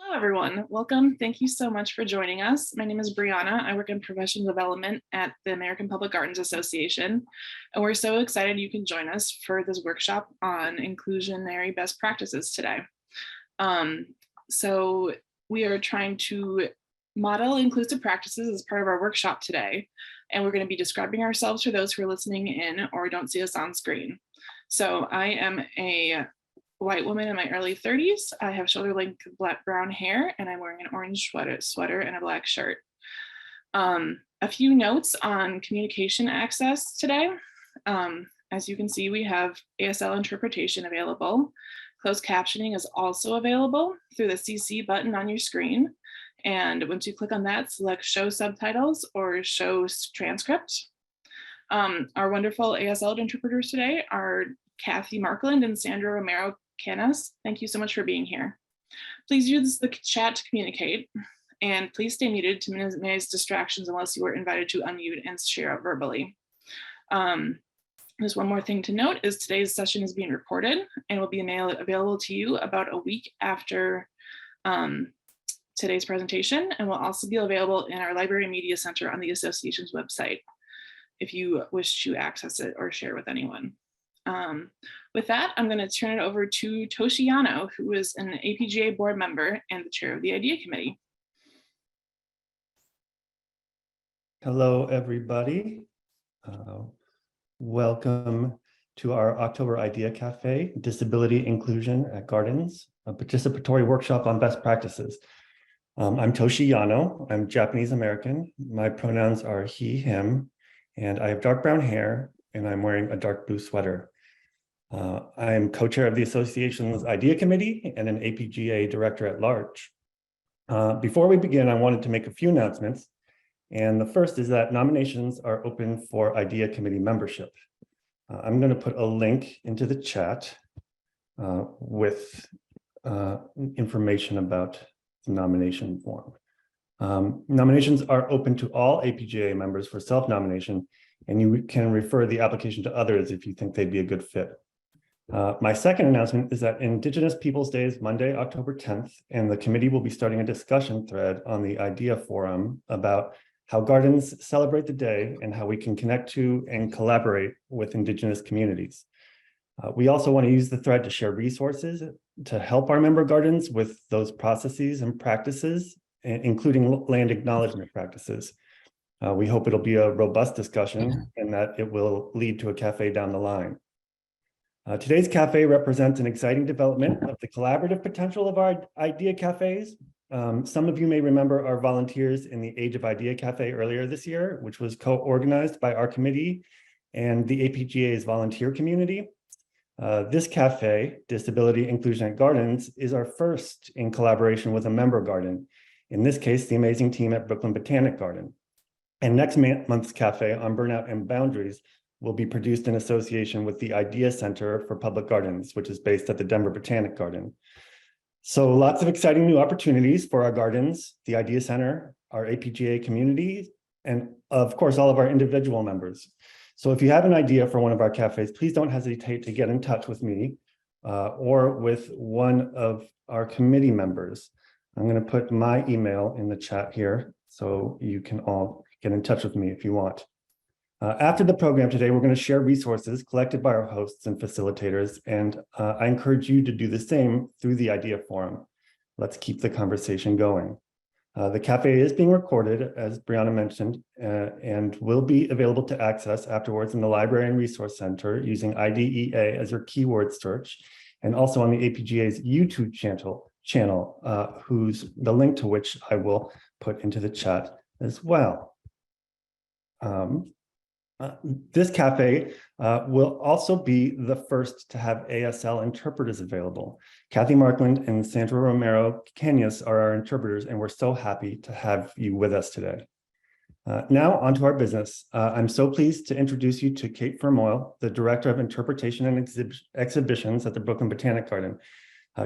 Hello, everyone. Welcome. Thank you so much for joining us. My name is Brianna. I work in professional development at the American Public Gardens Association, and we're so excited you can join us for this workshop on inclusionary best practices today. So we are trying to model inclusive practices as part of our workshop today, and we're going to be describing ourselves for those who are listening in or don't see us on screen. So I am a white woman in my early 30s. I have shoulder-length black brown hair, and I'm wearing an orange sweater and a black shirt. A few notes on communication access today. As you can see, we have ASL interpretation available. Closed captioning is also available through the CC button on your screen. And once you click on that, select show subtitles or show transcript. Our wonderful ASL interpreters today are Cathleen Markland and Sandra Romero-Cañas. Thank you so much for being here. Please use the chat to communicate, and please stay muted to minimize distractions unless you are invited to unmute and share out verbally. There's one more thing to note is today's session is being recorded and will be available to you about a week after today's presentation, and will also be available in our Library Media Center on the association's website if you wish to access it or share with anyone. With that, I'm going to turn it over to Toshi Yano, who is an APGA board member and the chair of the IDEA committee. Hello, everybody. Welcome to our October IDEA Cafe, Disability Inclusion at Gardens, a participatory workshop on best practices. I'm Toshi Yano. I'm Japanese American. My pronouns are he, him, and I have dark brown hair, and I'm wearing a dark blue sweater. I'm co-chair of the association's IDEA committee and an APGA director at large. Before we begin, I wanted to make a few announcements. And the first is that nominations are open for IDEA committee membership. I'm going to put a link into the chat with information about the nomination form. Nominations are open to all APGA members for self-nomination, and you can refer the application to others if you think they'd be a good fit. My second announcement is that Indigenous Peoples Day is Monday, October 10th, and the committee will be starting a discussion thread on the IDEA forum about how gardens celebrate the day and how we can connect to and collaborate with Indigenous communities. We also want to use the thread to share resources to help our member gardens with those processes and practices, including land acknowledgement practices. We hope it'll be a robust discussion and that it will lead to a cafe down the line. Today's cafe represents an exciting development of the collaborative potential of our IDEA cafes. Some of you may remember our volunteers in the Age of IDEA Cafe earlier this year, which was co-organized by our committee and the APGA's volunteer community. This cafe, Disability Inclusion at Gardens, is our first in collaboration with a member garden, in this case, the amazing team at Brooklyn Botanic Garden. And next month's cafe on burnout and boundaries will be produced in association with the IDEA Center for Public Gardens, which is based at the Denver Botanic Garden. So lots of exciting new opportunities for our gardens, the IDEA Center, our APGA community, and of course, all of our individual members. So if you have an idea for one of our cafes, please don't hesitate to get in touch with me or with one of our committee members. I'm going to put my email in the chat here so you can all get in touch with me if you want. After the program today, we're going to share resources collected by our hosts and facilitators, and I encourage you to do the same through the IDEA Forum. Let's keep the conversation going. The cafe is being recorded, as Brianna mentioned, and will be available to access afterwards in the Library and Resource Center using IDEA as your keyword search, and also on the APGA's YouTube channel, the link to which I will put into the chat as well. This cafe will also be the first to have ASL interpreters available. Cathleen Markland and Sandra Romero-Cañas are our interpreters, and we're so happy to have you with us today. Now, on to our business. I'm so pleased to introduce you to Kate Fermoil, the Director of Interpretation and Exhibitions at the Brooklyn Botanic Garden.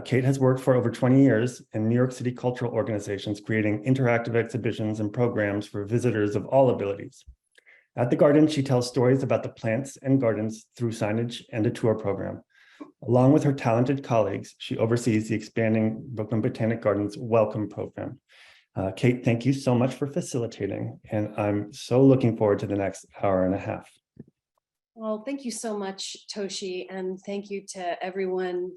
Kate has worked for over 20 years in New York City cultural organizations, creating interactive exhibitions and programs for visitors of all abilities. At the garden, she tells stories about the plants and gardens through signage and a tour program. Along with her talented colleagues, she oversees the expanding Brooklyn Botanic Garden's Welcome program. Kate, thank you so much for facilitating, and I'm so looking forward to the next hour and a half. Well, thank you so much, Toshi, and thank you to everyone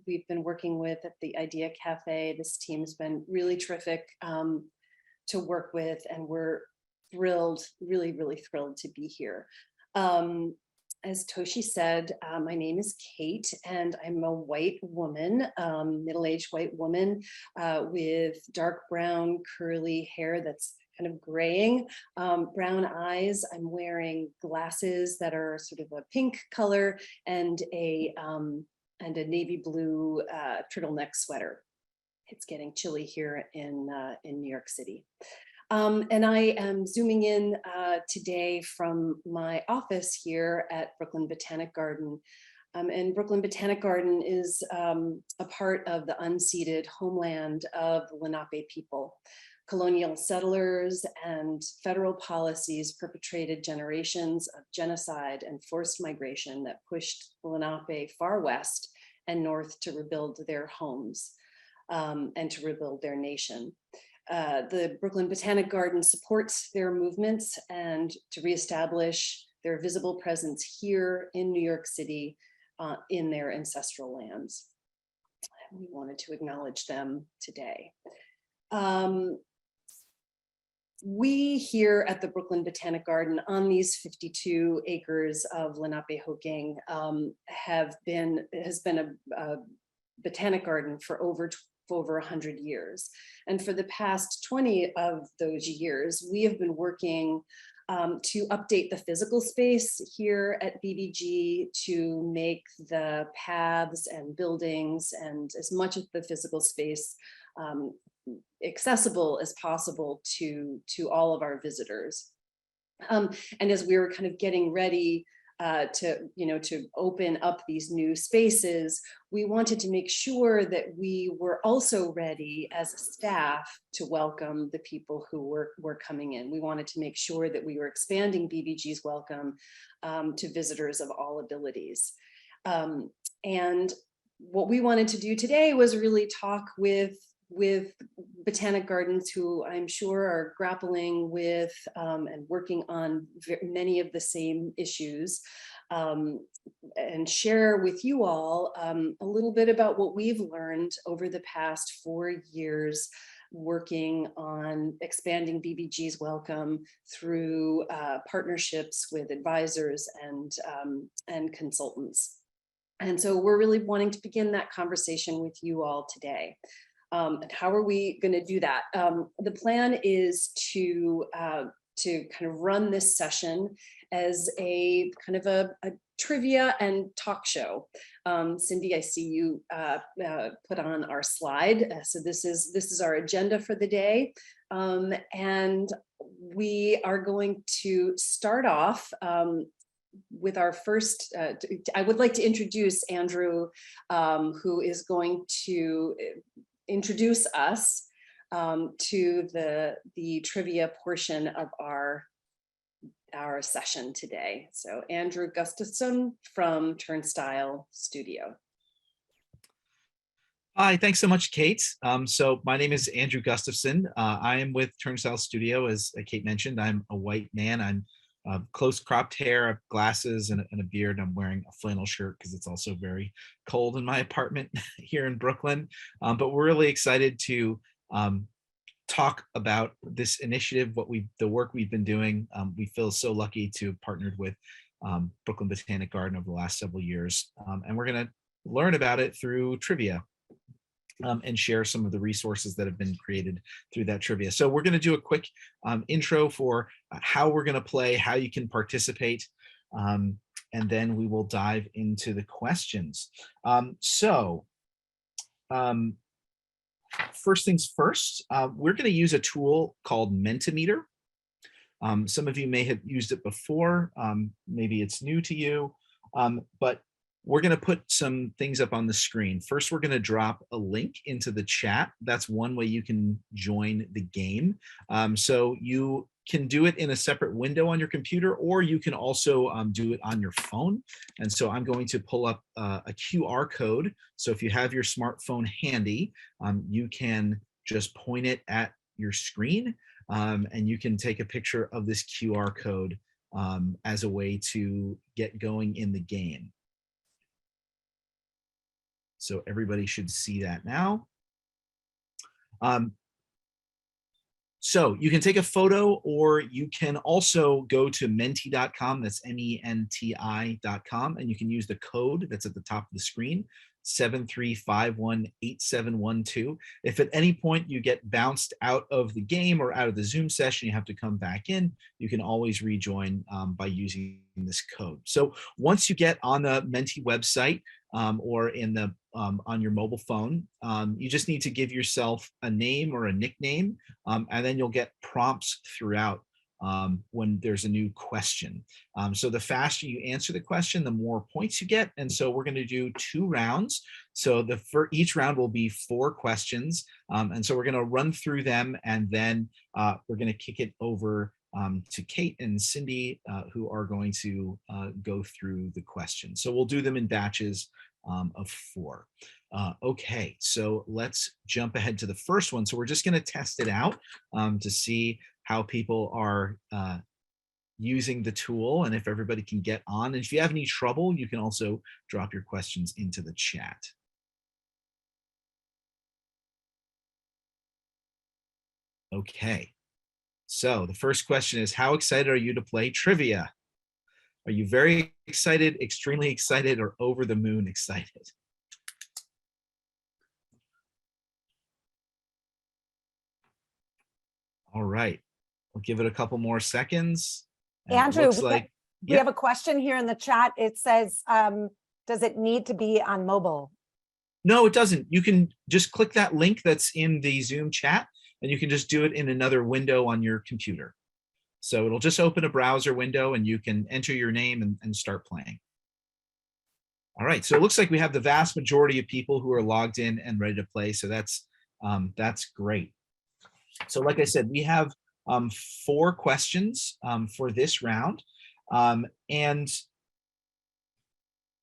we've been working with at the Idea Cafe. This team's been really terrific to work with, and we're thrilled, really, really thrilled to be here. As Toshi said, my name is Kate, and I'm a white woman, middle-aged white woman with dark brown curly hair that's kind of graying, brown eyes. I'm wearing glasses that are sort of a pink color and a navy blue turtleneck sweater. It's getting chilly here in New York City. And I am zooming in today from my office here at Brooklyn Botanic Garden. And Brooklyn Botanic Garden is a part of the unceded homeland of the Lenape people. Colonial settlers and federal policies perpetrated generations of genocide and forced migration that pushed the Lenape far west and north to rebuild their homes and to rebuild their nation. The Brooklyn Botanic Garden supports their movements and to reestablish their visible presence here in New York City in their ancestral lands. And we wanted to acknowledge them today. We here at the Brooklyn Botanic Garden on these 52 acres of Lenapehoking has been a botanic garden for over 100 years. And for the past 20 of those years, we have been working to update the physical space here at BBG to make the paths and buildings and as much of the physical space accessible as possible to all of our visitors. And as we were kind of getting ready to open up these new spaces, we wanted to make sure that we were also ready as a staff to welcome the people who were coming in. We wanted to make sure that we were expanding BBG's welcome to visitors of all abilities. And what we wanted to do today was really talk with botanic gardens who I'm sure are grappling with and working on many of the same issues, and share with you all a little bit about what we've learned over the past 4 years working on expanding BBG's welcome through partnerships with advisors and consultants. And so we're really wanting to begin that conversation with you all today. And how are we going to do that? The plan is to kind of run this session as a kind of a trivia and talk show. Cindy, I see you put on our slide. So this is our agenda for the day. And we are going to start off with our first, I would like to introduce Andrew, who is going to introduce us to the trivia portion of our session today. So Andrew Gustafson from Turnstile Studio. Hi, thanks so much, Kate. So my name is Andrew Gustafson. I am with Turnstile Studio. As Kate mentioned, I'm a white man. I'm close cropped hair, glasses, and a beard. I'm wearing a flannel shirt because it's also very cold in my apartment here in Brooklyn. But we're really excited to talk about this initiative, the work we've been doing. We feel so lucky to have partnered with Brooklyn Botanic Garden over the last several years. And we're going to learn about it through trivia. And share some of the resources that have been created through that trivia. So we're going to do a quick intro for how we're going to play, how you can participate, and then we will dive into the questions. First things first, we're going to use a tool called Mentimeter. Some of you may have used it before, maybe it's new to you, but we're going to put some things up on the screen. First, we're going to drop a link into the chat. That's one way you can join the game. So you can do it in a separate window on your computer, or you can also do it on your phone. And so I'm going to pull up a QR code. So if you have your smartphone handy, you can just point it at your screen, and you can take a picture of this QR code as a way to get going in the game. So everybody should see that now. So you can take a photo, or you can also go to menti.com, that's menti.com, and you can use the code that's at the top of the screen, 73518712. If at any point you get bounced out of the game or out of the Zoom session, you have to come back in, you can always rejoin by using this code. So once you get on the Menti website, or in the on your mobile phone, you just need to give yourself a name or a nickname, and then you'll get prompts throughout when there's a new question. So the faster you answer the question, the more points you get. And so we're going to do 2 rounds. So for each round will be 4 questions. And so we're going to run through them, and then we're going to kick it over to Kate and Cindy, who are going to go through the questions. So we'll do them in batches of 4. Okay, so let's jump ahead to the first one. So we're just going to test it out to see how people are using the tool, and if everybody can get on. And if you have any trouble, you can also drop your questions into the chat. Okay, so the first question is, how excited are you to play trivia? Are you very excited, extremely excited, or over the moon excited? All right, we'll give it a couple more seconds. Andrew, we have a question here in the chat. It says, does it need to be on mobile? No, it doesn't. You can just click that link that's in the Zoom chat, and you can just do it in another window on your computer. So it'll just open a browser window, and you can enter your name and start playing. All right, so it looks like we have the vast majority of people who are logged in and ready to play. So that's great. So like I said, we have 4 questions for this round. And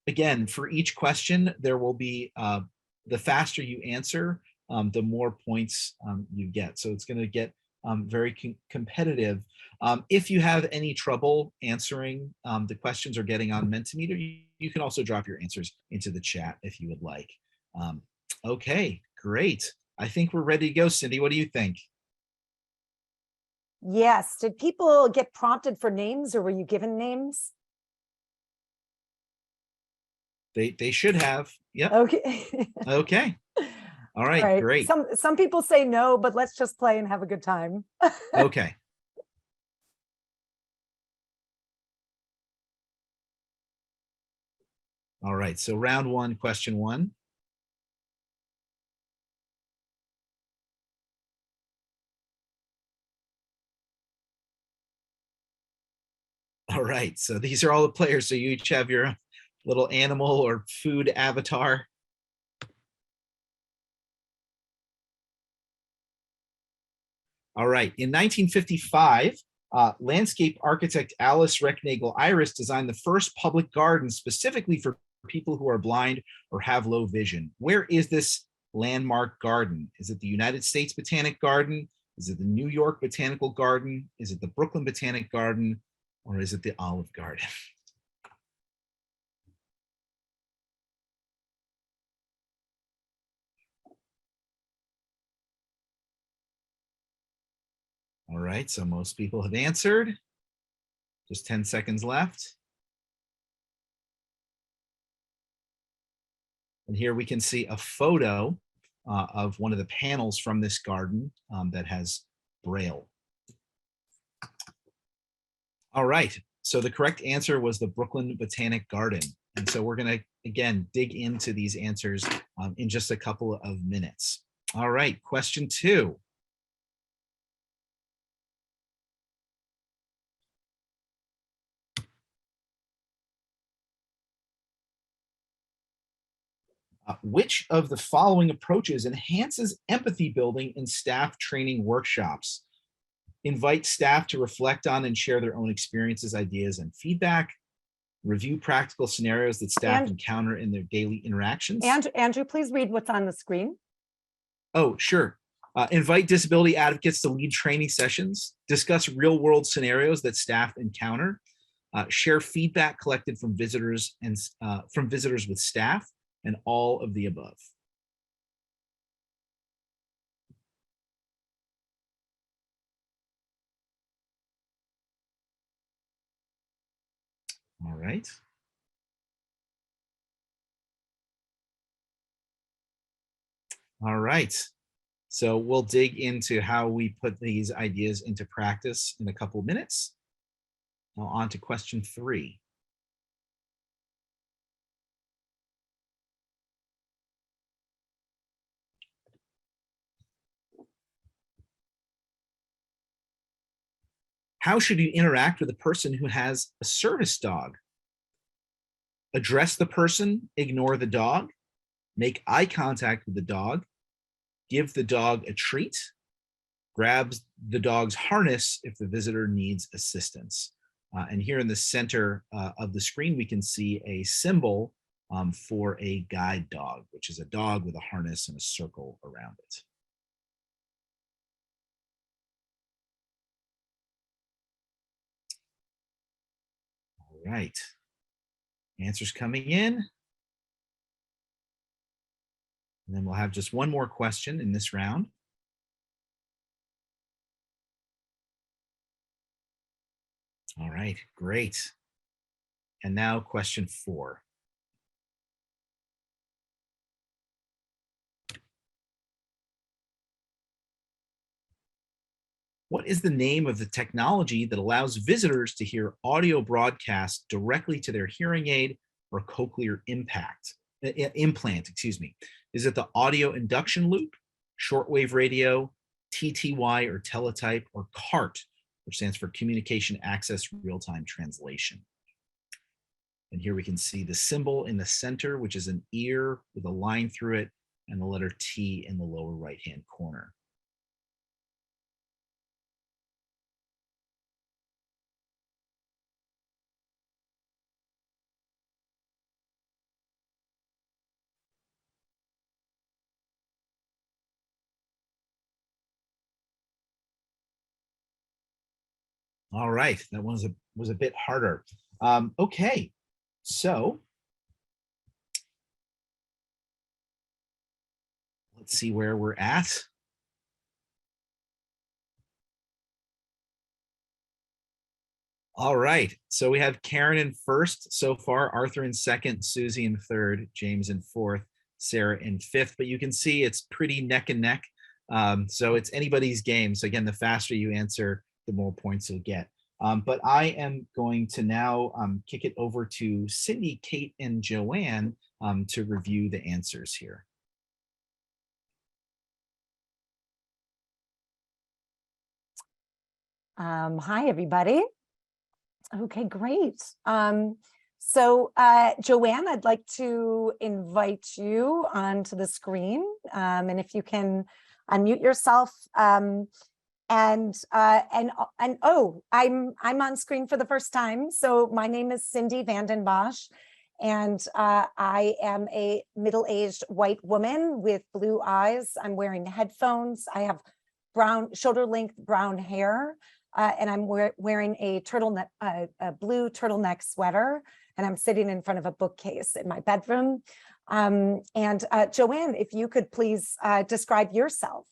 again, for each question, there will be, the faster you answer, the more points you get. So it's going to get very competitive. If you have any trouble answering the questions or getting on Mentimeter, you can also drop your answers into the chat if you would like. Okay, great. I think we're ready to go. Cindy, what do you think? Yes. Did people get prompted for names, or were you given names? They should have. Yep. Okay. Okay. All right, great. Some people say no, but let's just play and have a good time. Okay. All right, so round 1, question 1. All right, so these are all the players. So you each have your little animal or food avatar. All right, in 1955, landscape architect Alice Recknagel Iris designed the first public garden specifically for people who are blind or have low vision. Where is this landmark garden? Is it the United States Botanic Garden? Is it the New York Botanical Garden? Is it the Brooklyn Botanic Garden? Or is it the Olive Garden? All right, so most people have answered. Just 10 seconds left. And here we can see a photo of one of the panels from this garden that has Braille. All right, so the correct answer was the Brooklyn Botanic Garden. And so we're gonna, again, dig into these answers in just a couple of minutes. All right, question 2. Which of the following approaches enhances empathy building in staff training workshops? invite staff to reflect on and share their own experiences, ideas, and feedback, review practical scenarios that staff encounter in their daily interactions. Andrew, please read what's on the screen. Oh, sure. Invite disability advocates to lead training sessions, discuss real-world scenarios that staff encounter, share feedback collected from visitors and from visitors with staff, and all of the above. All right. All right. So we'll dig into how we put these ideas into practice in a couple of minutes. Now on to question 3. How should you interact with a person who has a service dog? Address the person, ignore the dog, make eye contact with the dog, give the dog a treat, grab the dog's harness if the visitor needs assistance. And here in the center of the screen, we can see a symbol for a guide dog, which is a dog with a harness and a circle around it. All right, answers coming in. And then we'll have just one more question in this round. All right, great. And now question 4. What is the name of the technology that allows visitors to hear audio broadcasts directly to their hearing aid or cochlear implant, excuse me? Is it the audio induction loop, shortwave radio, TTY or teletype, or CART, which stands for Communication Access Real-Time Translation? And here we can see the symbol in the center, which is an ear with a line through it, and the letter T in the lower right-hand corner. All right, that one was a bit harder. Okay, so let's see where we're at. All right, so we have Karen in first so far, Arthur in second, Susie in third, James in fourth, Sarah in fifth, but you can see it's pretty neck and neck. So it's anybody's game. So again, the faster you answer, the more points you'll get. But I am going to now kick it over to Cindy, Kate, and Joanne to review the answers here. Hi, everybody. Okay, great. So Joanne, I'd like to invite you onto the screen. And if you can unmute yourself. And oh, I'm on screen for the first time. So my name is Cindy Vanden Bosch, and I am a middle-aged white woman with blue eyes. I'm wearing headphones. I have brown, shoulder-length brown hair, and I'm wearing a turtleneck, a blue turtleneck sweater, and I'm sitting in front of a bookcase in my bedroom. And Joanne, if you could please describe yourself.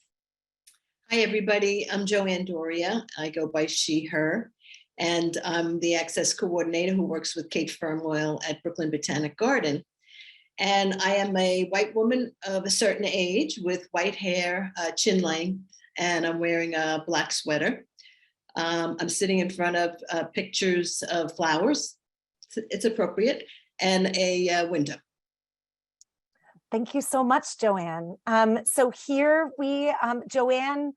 Hi, everybody. I'm Joanne Doria. I go by she, her, and I'm the access coordinator who works with Kate Firmoil at Brooklyn Botanic Garden. And I am a white woman of a certain age with white hair, chin length, and I'm wearing a black sweater. I'm sitting in front of pictures of flowers. It's appropriate, and a window. Thank you so much, Joanne. So here we, Joanne,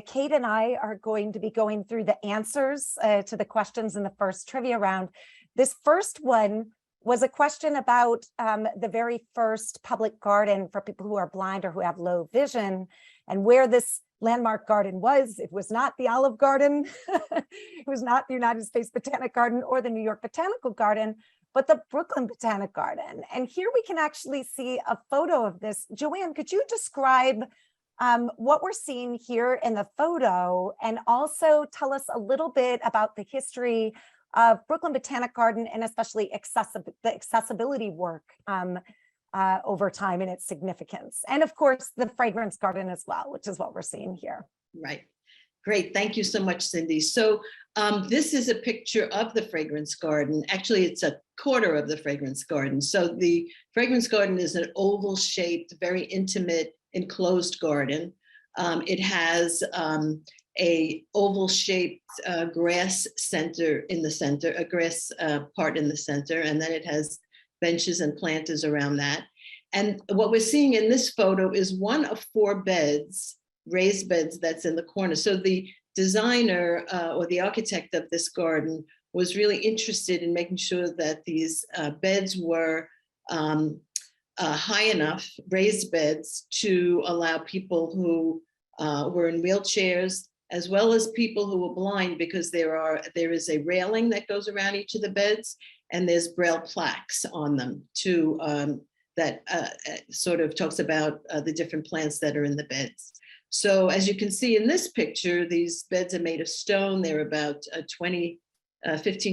Kate and I are going to be going through the answers to the questions in the first trivia round. This first one was a question about the very first public garden for people who are blind or who have low vision, and where this landmark garden was. It was not the Olive Garden, it was not the United States Botanic Garden or the New York Botanical Garden, but the Brooklyn Botanic Garden. And here we can actually see a photo of this. Joanne, could you describe what we're seeing here in the photo, and also tell us a little bit about the history of Brooklyn Botanic Garden, and especially the accessibility work over time and its significance. And of course, the fragrance garden as well, which is what we're seeing here. Right. Great. Thank you so much, Cindy. So this is a picture of the fragrance garden. Actually, it's a quarter of the fragrance garden. So the fragrance garden is an oval shaped, very intimate, enclosed garden. It has a oval shaped grass center in the center, a grass part in the center, and then it has benches and planters around that. And what we're seeing in this photo is one of 4 beds, raised beds, that's in the corner. So the designer or the architect of this garden was really interested in making sure that these beds were high enough, raised beds, to allow people who were in wheelchairs, as well as people who were blind, because there is a railing that goes around each of the beds, and there's Braille plaques on them that sort of talks about the different plants that are in the beds. So as you can see in this picture, these beds are made of stone. They're about 15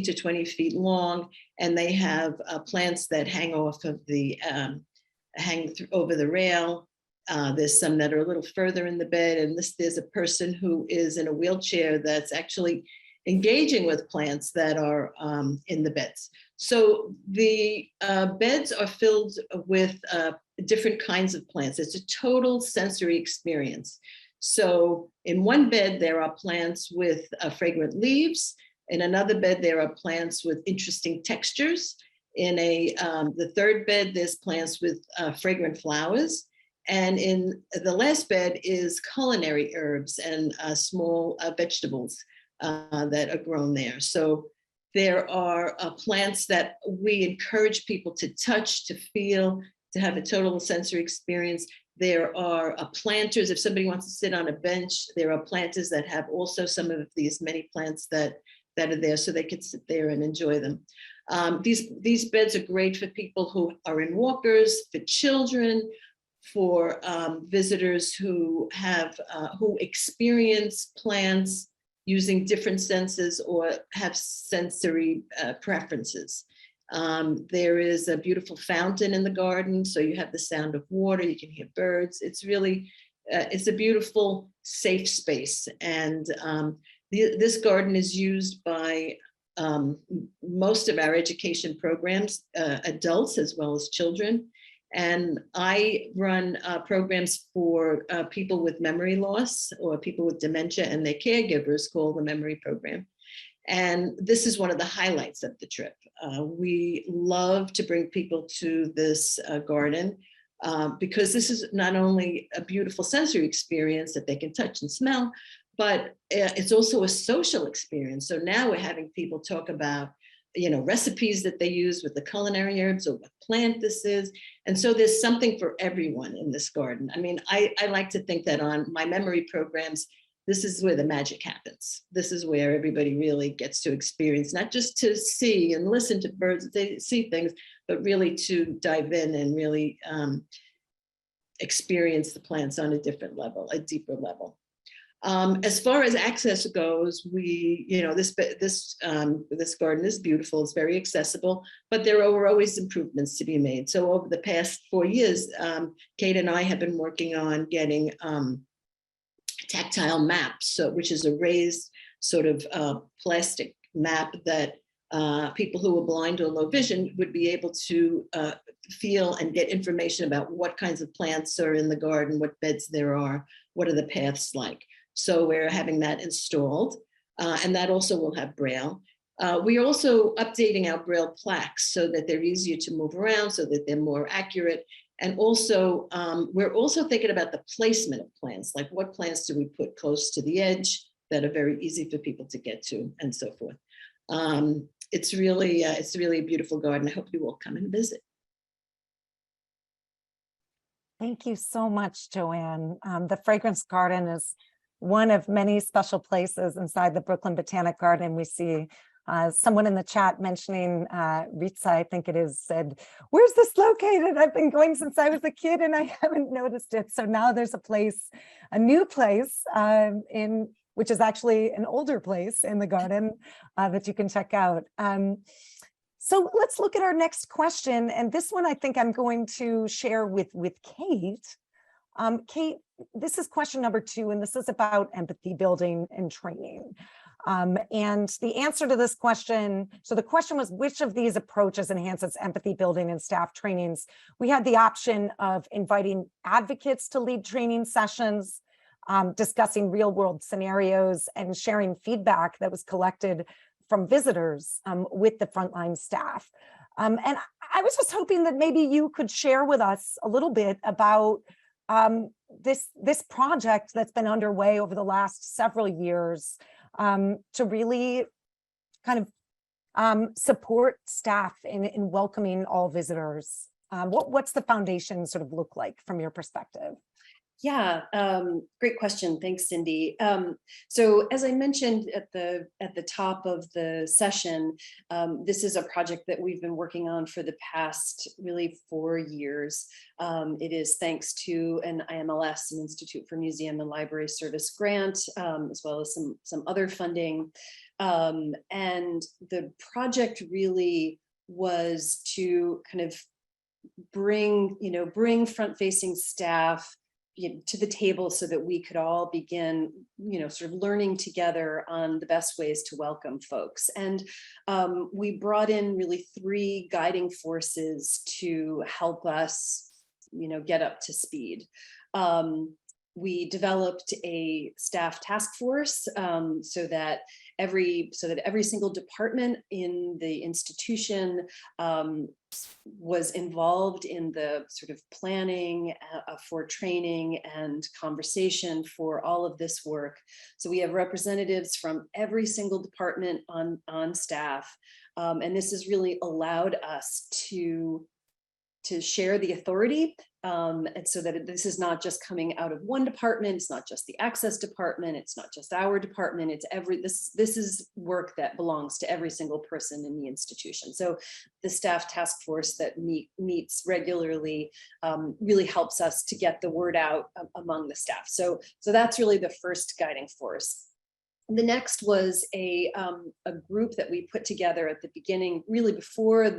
to 20 feet long, and they have plants that hang off of the, over the rail. There's some that are a little further in the bed, and there's a person who is in a wheelchair that's actually engaging with plants that are in the beds. So the beds are filled with different kinds of plants. It's a total sensory experience. So in one bed, there are plants with fragrant leaves. In another bed, there are plants with interesting textures. In the third bed, there's plants with fragrant flowers. And in the last bed is culinary herbs and small vegetables that are grown there. So there are plants that we encourage people to touch, to feel, to have a total sensory experience. There are planters. If somebody wants to sit on a bench, there are planters that have also some of these many plants that are there, so they can sit there and enjoy them. These beds are great for people who are in walkers, for children, for visitors who experience plants using different senses or have sensory preferences. There is a beautiful fountain in the garden, so you have the sound of water, you can hear birds. It's really, it's a beautiful, safe space. And this garden is used by most of our education programs, adults as well as children. And I run programs for people with memory loss or people with dementia and their caregivers, called the Memory Program. And this is one of the highlights of the trip. We love to bring people to this garden because this is not only a beautiful sensory experience that they can touch and smell, but it's also a social experience. So now we're having people talk about, recipes that they use with the culinary herbs, or what plant this is. And so there's something for everyone in this garden. I mean, I like to think that on my memory programs, this is where the magic happens. This is where everybody really gets to experience, not just to see and listen to birds, they see things, but really to dive in and really experience the plants on a different level, a deeper level. As far as access goes, this garden is beautiful. It's very accessible, but there are always improvements to be made. So over the past 4 years, Kate and I have been working on getting tactile maps, which is a raised sort of plastic map that people who are blind or low vision would be able to feel and get information about what kinds of plants are in the garden, what beds there are, what are the paths like. So we're having that installed, and that also will have Braille. We are also updating our Braille plaques so that they're easier to move around, so that they're more accurate. And also, we're also thinking about the placement of plants, like what plants do we put close to the edge that are very easy for people to get to, and so forth. it's really a beautiful garden. I hope you will come and visit. Thank you so much, Joanne. The Fragrance Garden is one of many special places inside the Brooklyn Botanic Garden. We see someone in the chat mentioning Ritza, I think it is, said, "Where's this located? I've been going since I was a kid and I haven't noticed it." So now there's a place, a new place which is actually an older place in the garden that you can check out. So let's look at our next question. And this one I think I'm going to share with Kate. Kate, this is question number 2, and this is about empathy building and training. And the answer to this question, so the question was, which of these approaches enhances empathy building and staff trainings? We had the option of inviting advocates to lead training sessions, discussing real world scenarios, and sharing feedback that was collected from visitors with the frontline staff. And I was just hoping that maybe you could share with us a little bit about this project that's been underway over the last several years to really kind of support staff in welcoming all visitors. What's the foundation sort of look like from your perspective? Yeah, great question. Thanks, Cindy. So as I mentioned at the top of the session, this is a project that we've been working on for the past really 4 years. It is thanks to an IMLS, an Institute for Museum and Library Service grant, as well as some other funding. And the project really was to kind of bring front-facing staff to the table so that we could all begin, sort of learning together on the best ways to welcome folks. And we brought in really 3 guiding forces to help us, get up to speed. We developed a staff task force so that every single department in the institution was involved in the sort of planning for training and conversation for all of this work. So we have representatives from every single department on staff, and this has really allowed us to share the authority, and so that this is not just coming out of one department, it's not just the access department, it's not just our department, it's this is work that belongs to every single person in the institution. So the staff task force that meets regularly really helps us to get the word out among the staff. So that's really the first guiding force. The next was a group that we put together at the beginning, really before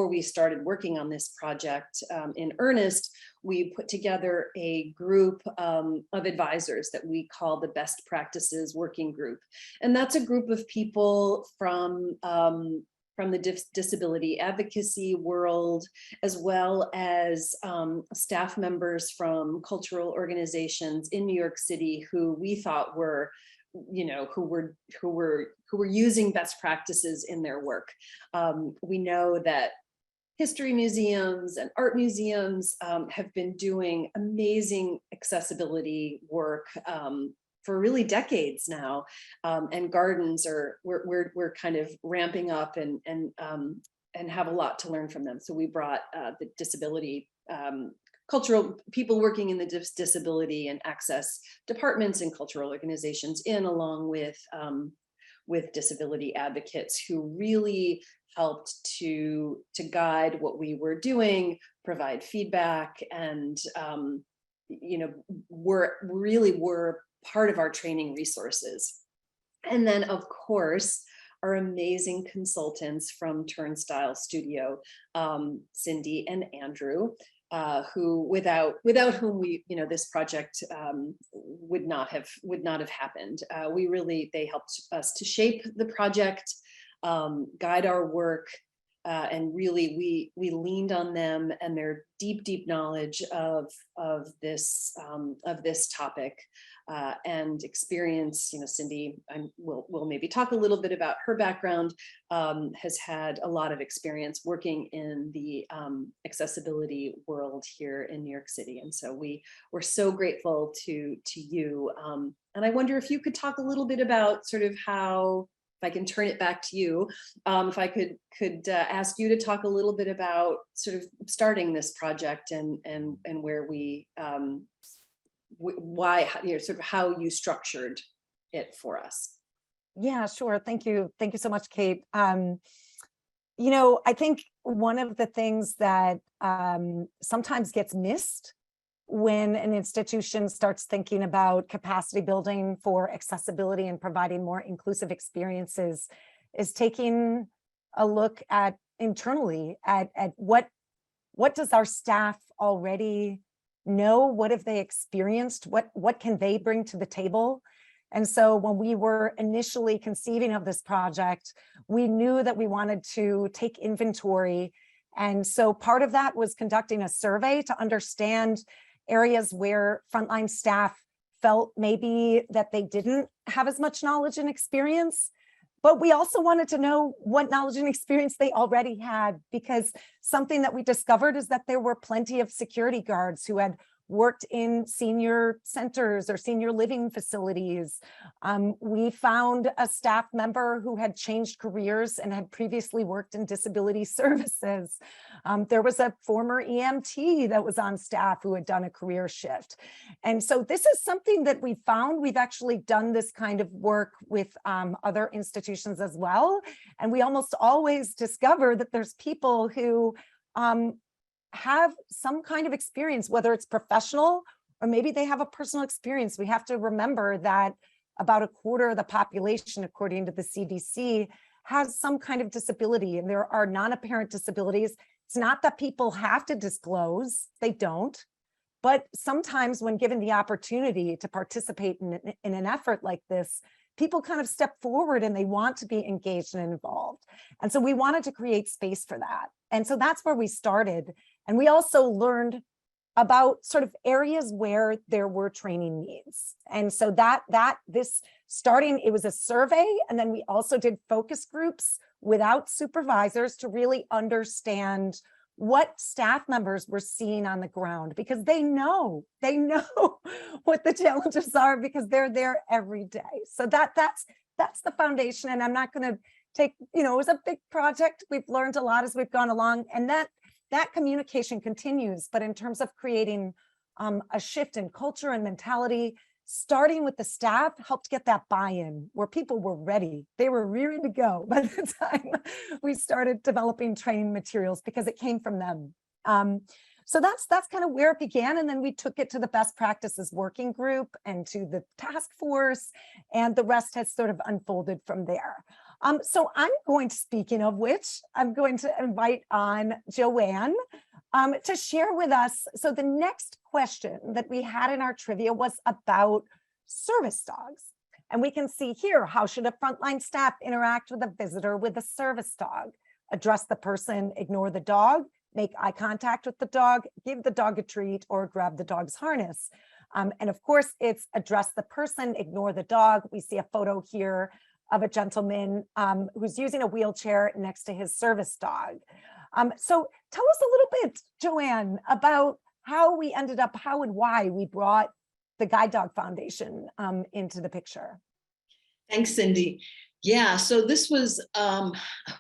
we started working on this project in earnest. We put together a group of advisors that we call the Best Practices Working Group, and that's a group of people from the disability advocacy world, as well as staff members from cultural organizations in New York City who we thought were, who were using best practices in their work. We know that history museums and art museums have been doing amazing accessibility work for really decades now, and gardens we're kind of ramping up and have a lot to learn from them. So we brought the disability cultural people working in the disability and access departments and cultural organizations in, along with disability advocates who really helped to guide what we were doing, provide feedback, and were part of our training resources. And then, of course, our amazing consultants from Turnstile Studio, Cindy and Andrew, who without whom this project would not have happened. They helped us to shape the project, guide our work, and really we leaned on them and their deep knowledge of this topic and experience. Cindy, we'll maybe talk a little bit about her background, has had a lot of experience working in the accessibility world here in New York City, and so we're so grateful to you. And I wonder if you could talk a little bit about sort of how I can turn it back to you, if I could ask you to talk a little bit about sort of starting this project and where we, why, sort of how you structured it for us. Yeah, sure. Thank you. Thank you so much, Kate. I think one of the things that sometimes gets missed when an institution starts thinking about capacity building for accessibility and providing more inclusive experiences is taking a look at internally at what does our staff already know? What have they experienced? What can they bring to the table? And so when we were initially conceiving of this project, we knew that we wanted to take inventory. And so part of that was conducting a survey to understand areas where frontline staff felt maybe that they didn't have as much knowledge and experience. But we also wanted to know what knowledge and experience they already had, because something that we discovered is that there were plenty of security guards who had worked in senior centers or senior living facilities. We found a staff member who had changed careers and had previously worked in disability services. There was a former EMT that was on staff who had done a career shift. And so this is something that we found. We've actually done this kind of work with other institutions as well. And we almost always discover that there's people who have some kind of experience, whether it's professional or maybe they have a personal experience. We have to remember that about a quarter of the population, according to the CDC, has some kind of disability, and there are non-apparent disabilities. It's not that people have to disclose, they don't, but sometimes when given the opportunity to participate in an effort like this, people kind of step forward and they want to be engaged and involved. And so we wanted to create space for that. And so that's where we started. And we also learned about sort of areas where there were training needs. And so this starting, it was a survey, and then we also did focus groups without supervisors to really understand what staff members were seeing on the ground, because they know what the challenges are because they're there every day. So that's the foundation. And I'm not going to take, it was a big project. We've learned a lot as we've gone along, and that communication continues. But in terms of creating a shift in culture and mentality, starting with the staff helped get that buy-in where people were ready. They were rearing to go by the time we started developing training materials because it came from them. So that's kind of where it began. And then we took it to the best practices working group and to the task force, and the rest has sort of unfolded from there. So speaking of which, I'm going to invite on Joanne to share with us. So the next question that we had in our trivia was about service dogs. And we can see here, how should a frontline staff interact with a visitor with a service dog? Address the person, ignore the dog, make eye contact with the dog, give the dog a treat, or grab the dog's harness. And of course, it's address the person, ignore the dog. We see a photo here of a gentleman who's using a wheelchair next to his service dog. So tell us a little bit, Joanne, about how we ended up, how and why we brought the Guide Dog Foundation into the picture. Thanks, Cindy. Yeah, so this was a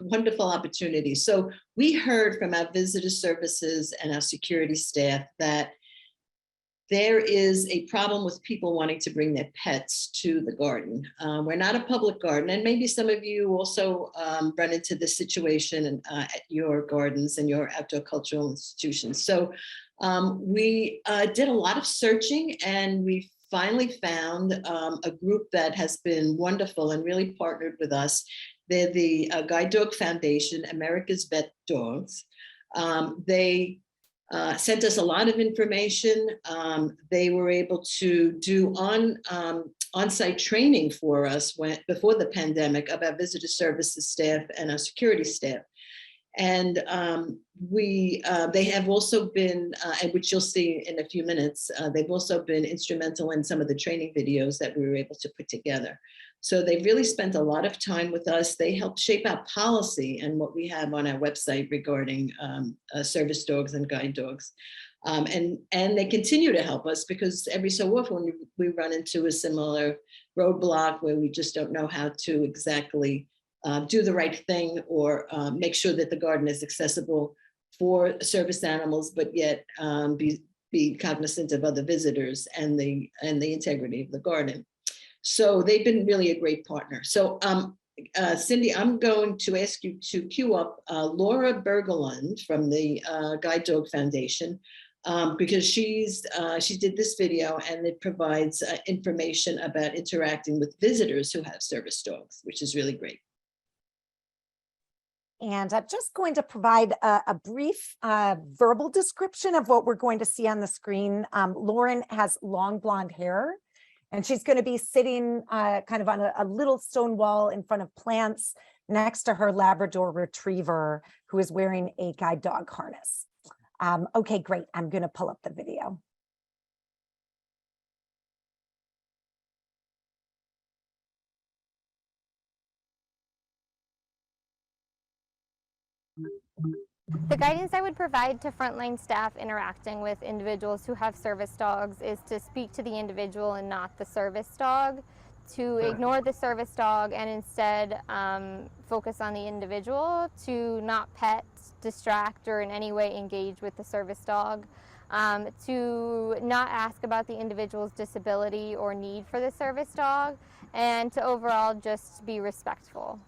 wonderful opportunity. So we heard from our visitor services and our security staff that there is a problem with people wanting to bring their pets to the garden. We're not a public garden, and maybe some of you also run into this situation at your gardens and your outdoor cultural institutions. So we did a lot of searching, and we finally found a group that has been wonderful and really partnered with us. They're the Guide Dog Foundation, America's Vet Dogs. They sent us a lot of information. They were able to do on-site training for us before the pandemic of our visitor services staff and our security staff. And they have also been, and which you'll see in a few minutes, they've also been instrumental in some of the training videos that we were able to put together. So they really spent a lot of time with us. They helped shape our policy and what we have on our website regarding service dogs and guide dogs. And they continue to help us, because every so often we run into a similar roadblock where we just don't know how to exactly do the right thing, or make sure that the garden is accessible for service animals, but yet be cognizant of other visitors and the integrity of the garden. So they've been really a great partner. So Cindy, I'm going to ask you to queue up Laura Bergelund from the Guide Dog Foundation, because she did this video, and it provides information about interacting with visitors who have service dogs, which is really great. And I'm just going to provide a brief verbal description of what we're going to see on the screen. Lauren has long blonde hair, and she's going to be sitting kind of on a little stone wall in front of plants next to her Labrador Retriever, who is wearing a guide dog harness. Okay, great. I'm going to pull up the video. The guidance I would provide to frontline staff interacting with individuals who have service dogs is to speak to the individual and not the service dog, to ignore the service dog and instead focus on the individual, to not pet, distract, or in any way engage with the service dog, to not ask about the individual's disability or need for the service dog, and to overall just be respectful.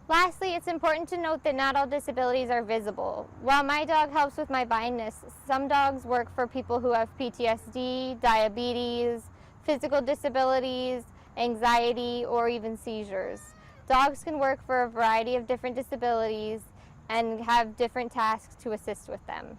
Lastly, it's important to note that not all disabilities are visible. While my dog helps with my blindness, some dogs work for people who have PTSD, diabetes, physical disabilities, anxiety, or even seizures. Dogs can work for a variety of different disabilities and have different tasks to assist with them.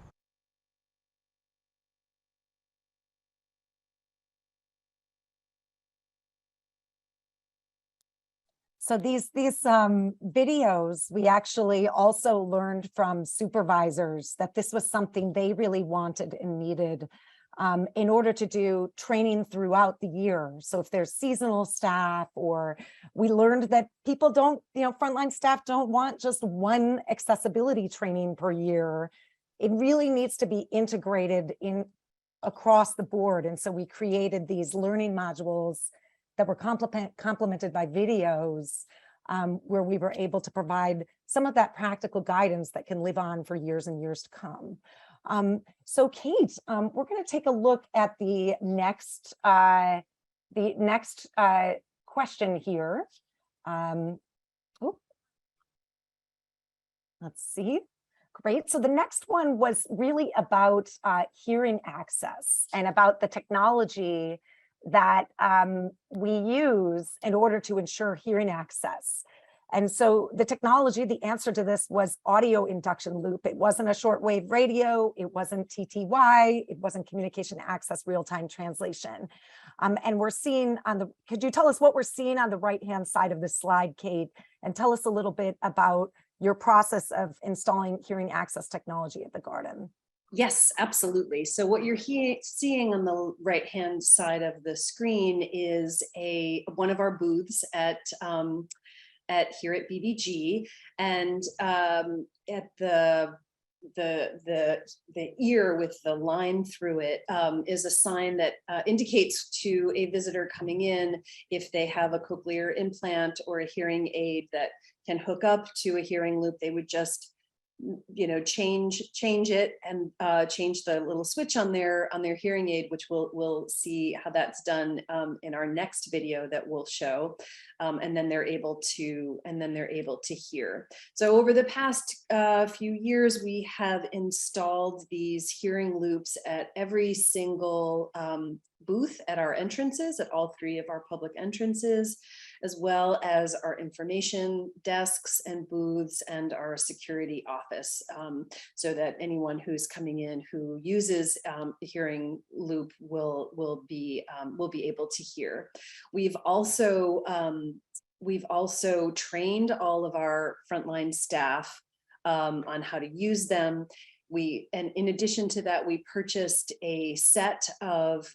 So these videos, we actually also learned from supervisors that this was something they really wanted and needed in order to do training throughout the year. So if there's seasonal staff, or we learned that people don't, frontline staff don't want just one accessibility training per year. It really needs to be integrated in across the board. And so we created these learning modules that were complemented by videos, where we were able to provide some of that practical guidance that can live on for years and years to come. So Kate, we're going to take a look at the next question here. Let's see. Great. So the next one was really about hearing access and about the technology that we use in order to ensure hearing access. And so the technology, the answer to this was audio induction loop. It wasn't a shortwave radio. It wasn't TTY. It wasn't communication access real-time translation. And we're seeing could you tell us what we're seeing on the right-hand side of the slide, Kate, and tell us a little bit about your process of installing hearing access technology at the garden? Yes, absolutely. So what you're seeing on the right-hand side of the screen is one of our booths at here at BBG, and at the ear with the line through it is a sign that indicates to a visitor coming in if they have a cochlear implant or a hearing aid that can hook up to a hearing loop. They would just change it and change the little switch on their hearing aid, which we'll see how that's done in our next video that we'll show, and then they're able to hear. So over the past few years, we have installed these hearing loops at every single booth at our entrances, at all three of our public entrances, as well as our information desks and booths and our security office, so that anyone who's coming in who uses a hearing loop will be able to hear. We've also trained all of our frontline staff on how to use them. And in addition to that, we purchased a set of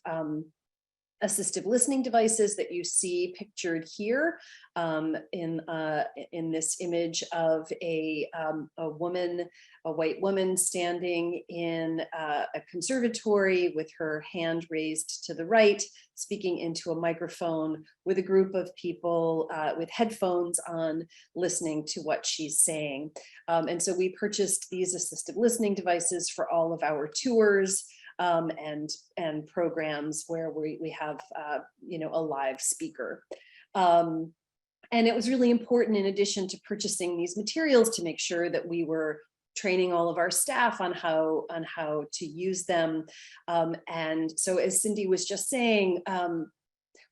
assistive listening devices that you see pictured here in this image of a white woman standing in a conservatory with her hand raised to the right, speaking into a microphone with a group of people with headphones on, listening to what she's saying. And so we purchased these assistive listening devices for all of our tours and programs where we have a live speaker. And it was really important, in addition to purchasing these materials, to make sure that we were training all of our staff on how to use them. And so, as Cindy was just saying,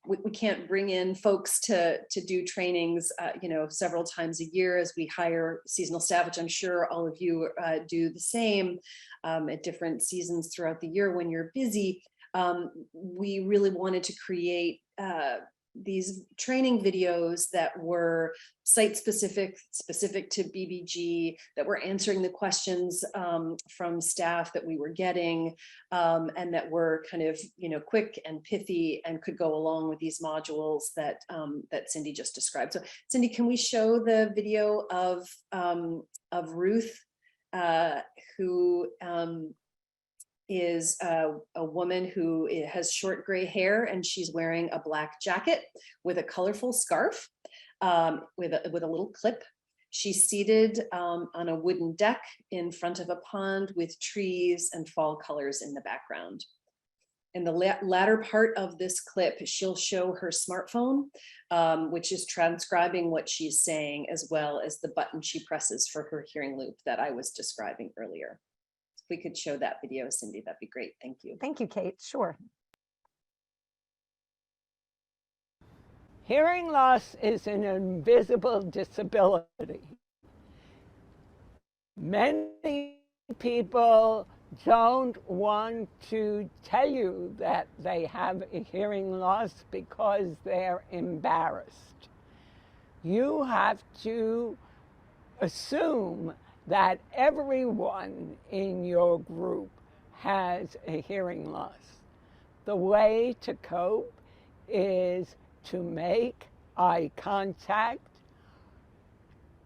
we can't bring in folks to do trainings, several times a year, as we hire seasonal staff, which I'm sure all of you do the same at different seasons throughout the year when you're busy. We really wanted to create these training videos that were site specific to BBG, that were answering the questions from staff that we were getting, and that were kind of, quick and pithy and could go along with these modules that Cindy just described. So Cindy, can we show the video of Ruth, who is a woman who has short gray hair, and she's wearing a black jacket with a colorful scarf with a little clip. She's seated on a wooden deck in front of a pond with trees and fall colors in the background. In the latter part of this clip, she'll show her smartphone, which is transcribing what she's saying, as well as the button she presses for her hearing loop that I was describing earlier. If we could show that video, Cindy, that'd be great. Thank you. Thank you, Kate. Sure. Hearing loss is an invisible disability. Many people don't want to tell you that they have a hearing loss because they're embarrassed. You have to assume that everyone in your group has a hearing loss. The way to cope is to make eye contact.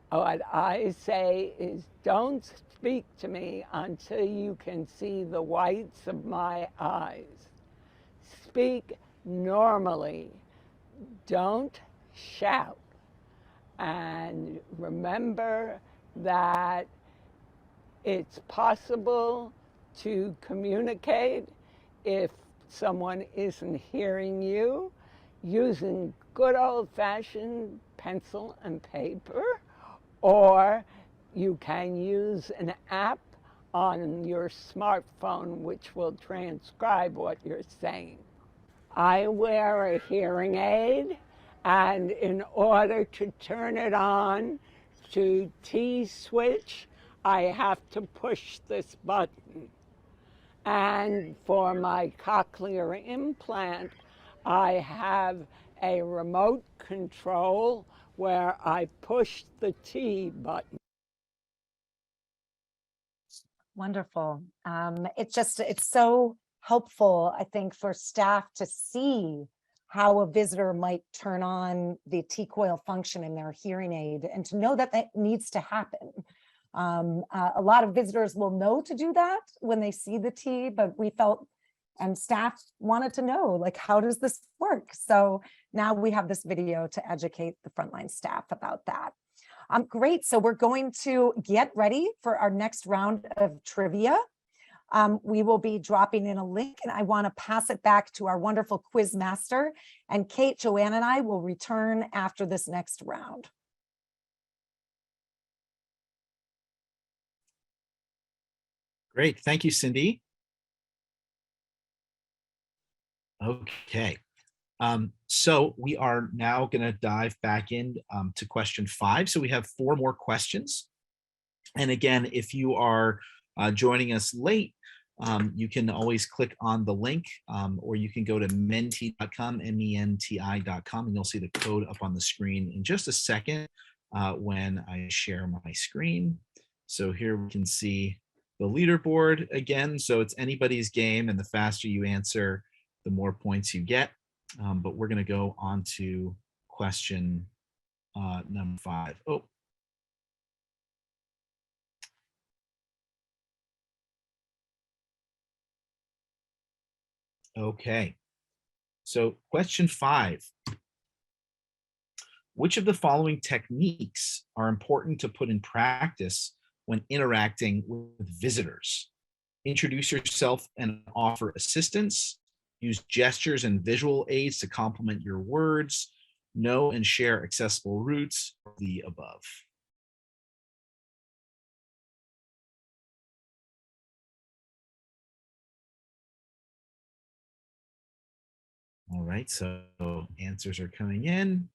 What I say is, don't speak to me until you can see the whites of my eyes. Speak normally. Don't shout. And remember that it's possible to communicate if someone isn't hearing you using good old-fashioned pencil and paper, or you can use an app on your smartphone which will transcribe what you're saying. I wear a hearing aid, and in order to turn it on to T-switch, I have to push this button. And for my cochlear implant, I have a remote control where I push the T button. Wonderful. It's so helpful, I think, for staff to see how a visitor might turn on the T-coil function in their hearing aid, and to know that that needs to happen. A lot of visitors will know to do that when they see the T, but we felt, and staff wanted to know, like, how does this work? So now we have this video to educate the frontline staff about that. Great, so we're going to get ready for our next round of trivia. We will be dropping in a link, and I want to pass it back to our wonderful quiz master, and Kate, Joanne, and I will return after this next round. Great, thank you, Cindy. Okay, so we are now going to dive back in to question 5. So we have 4 more questions. And again, if you are joining us late, you can always click on the link, or you can go to menti.com, menti.com, and you'll see the code up on the screen in just a second when I share my screen. So here we can see the leaderboard again. So it's anybody's game, and the faster you answer, the more points you get. but we're going to go on to question number 5. Oh. Okay. So question 5. Which of the following techniques are important to put in practice when interacting with visitors? Introduce yourself and offer assistance. Use gestures and visual aids to complement your words. Know and share accessible routes, or the above. All right, so answers are coming in.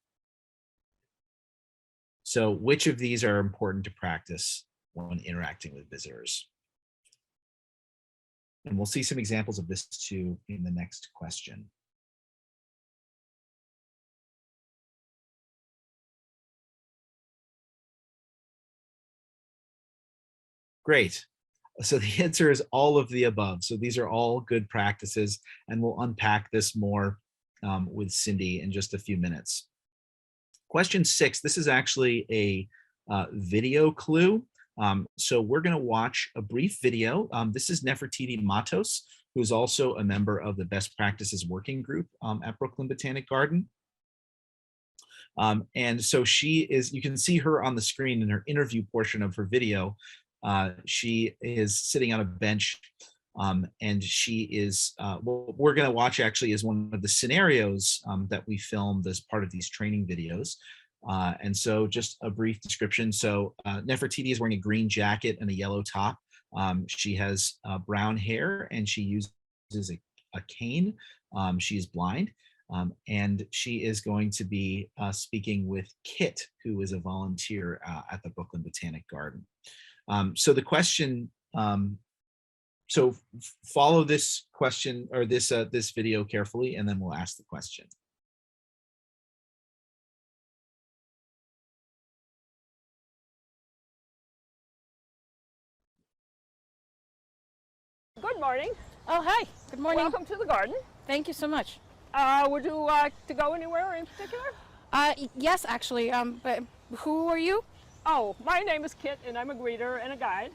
So which of these are important to practice when interacting with visitors? And we'll see some examples of this too in the next question. Great. So the answer is all of the above. So these are all good practices, and we'll unpack this more with Cindy in just a few minutes. Question 6, this is actually a video clue. So we're going to watch a brief video. This is Nefertiti Matos, who is also a member of the Best Practices Working Group at Brooklyn Botanic Garden. And so she is, you can see her on the screen in her interview portion of her video. She is sitting on a bench, and she is, what we're going to watch actually is one of the scenarios that we filmed as part of these training videos. And so just a brief description. So Nefertiti is wearing a green jacket and a yellow top. She has brown hair, and she uses a cane. She is blind. And she is going to be speaking with Kit, who is a volunteer at the Brooklyn Botanic Garden. So the question, so follow this question or this video carefully, and then we'll ask the question. Good morning. Oh, hi. Good morning. Welcome to the garden. Thank you so much. Would you like to go anywhere in particular? Yes, actually. But who are you? Oh, my name is Kit, and I'm a greeter and a guide.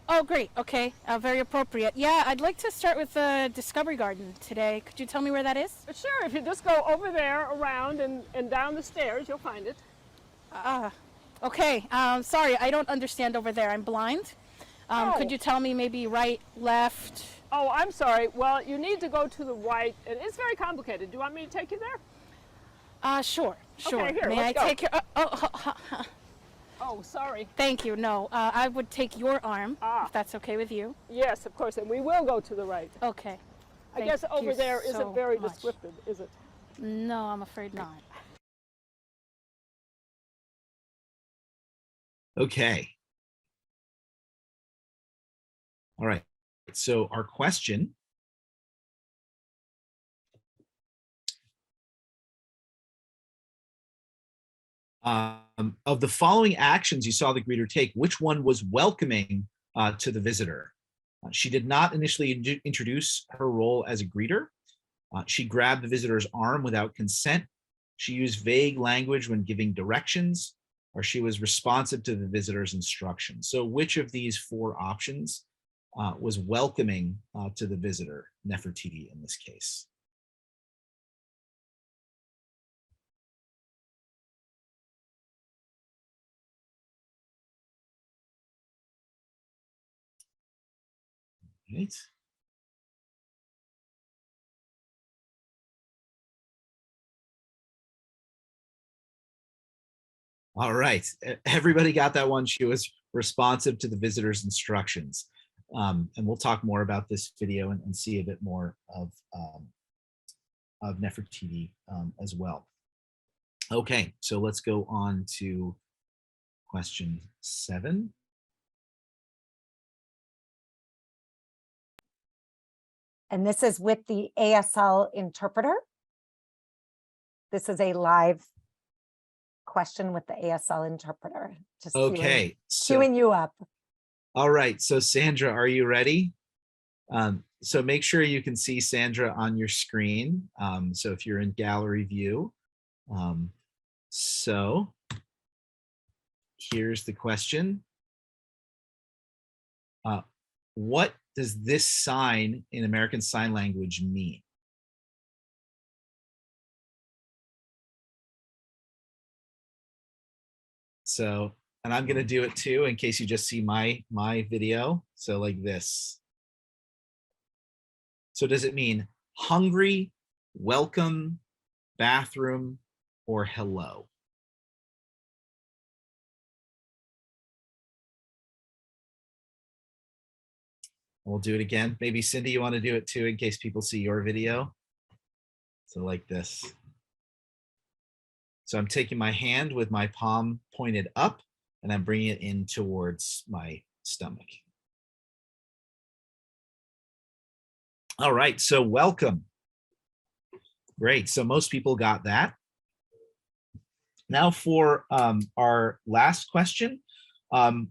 Oh, great. Okay. Very appropriate. Yeah, I'd like to start with the Discovery Garden today. Could you tell me where that is? Sure, if you just go over there, around, and down the stairs, you'll find it. Okay. Sorry, I don't understand over there. I'm blind. Could you tell me maybe right, left? Oh, I'm sorry. Well, you need to go to the right, and it's very complicated. Do you want me to take you there? Sure. Okay, here, May I let's go. take your... Oh, sorry. Thank you. No, I would take your arm, if that's okay with you. Yes, of course, and we will go to the right. Okay. I guess over you there so isn't very much. descriptive, is it? No, I'm afraid not. Okay. All right. So our question of the following actions you saw the greeter take, which one was welcoming to the visitor? She did not initially introduce her role as a greeter. She grabbed the visitor's arm without consent. She used vague language when giving directions, or she was responsive to the visitor's instructions. So which of these 4 options was welcoming to the visitor, Nefertiti in this case? Right. All right, everybody got that one. She was responsive to the visitor's instructions. And we'll talk more about this video and see a bit more of Nefertiti as well. Okay, so let's go on to question 7. And this is with the ASL interpreter. This is a live question with the ASL interpreter. Just Okay, queuing you up. All right, so Sandra, are you ready? So make sure you can see Sandra on your screen. So if you're in gallery view. So here's the question. What does this sign in American Sign Language mean? So, and I'm going to do it too, in case you just see my video. So like this. So does it mean hungry, welcome, bathroom, or hello? We'll do it again. Maybe Cindy, you want to do it too, in case people see your video. So like this. So I'm taking my hand with my palm pointed up, and I'm bringing it in towards my stomach. All right, so welcome. Great, so most people got that. Now for our last question,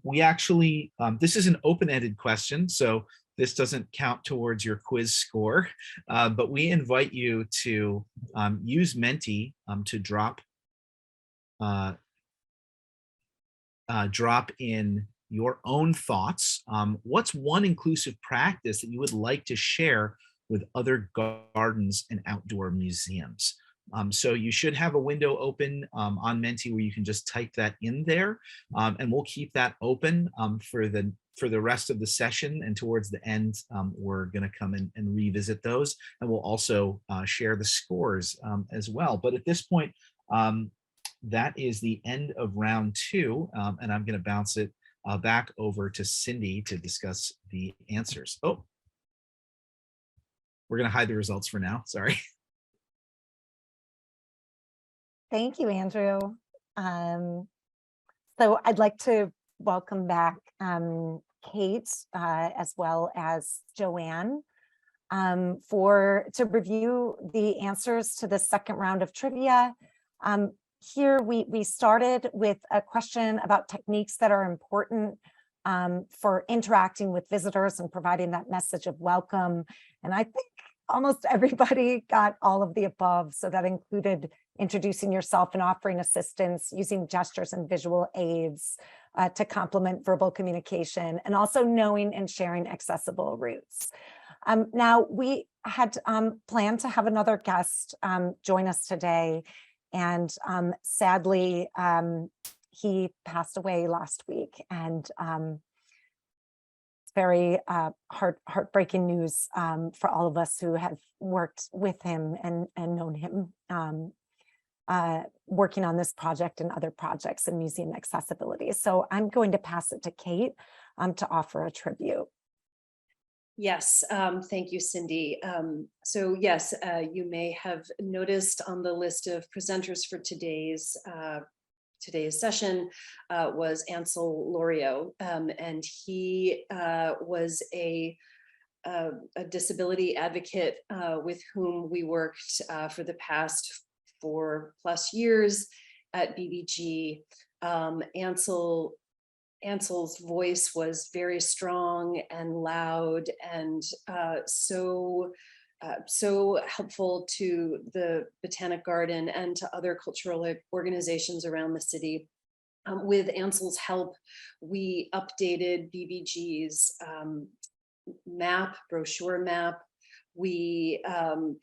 we actually, this is an open-ended question, so this doesn't count towards your quiz score, but we invite you to use Menti to drop in your own thoughts. What's one inclusive practice that you would like to share with other gardens and outdoor museums? So you should have a window open on Menti where you can just type that in there, and we'll keep that open for the rest of the session, and towards the end we're going to come in and revisit those, and we'll also share the scores as well. But at this point, that is the end of round 2, and I'm going to bounce it back over to Cindy to discuss the answers. Oh, we're going to hide the results for now. Sorry. Thank you, Andrew. So I'd like to welcome back Kate as well as Joanne to review the answers to the second round of trivia. Here we started with a question about techniques that are important for interacting with visitors and providing that message of welcome. And I think almost everybody got all of the above. So that included introducing yourself and offering assistance, using gestures and visual aids to complement verbal communication, and also knowing and sharing accessible routes. Now, we had planned to have another guest join us today, and sadly, he passed away last week, and it's very heartbreaking news for all of us who have worked with him and known him, working on this project and other projects in museum accessibility. So I'm going to pass it to Kate to offer a tribute. Yes, thank you, Cindy. So yes, you may have noticed on the list of presenters for today's session was Ansel Laurio, and he was a disability advocate with whom we worked for the past 4+ years at BBG. Ansel's voice was very strong and loud, and so helpful to the Botanic Garden and to other cultural organizations around the city. With Ansel's help, we updated BBG's brochure map. We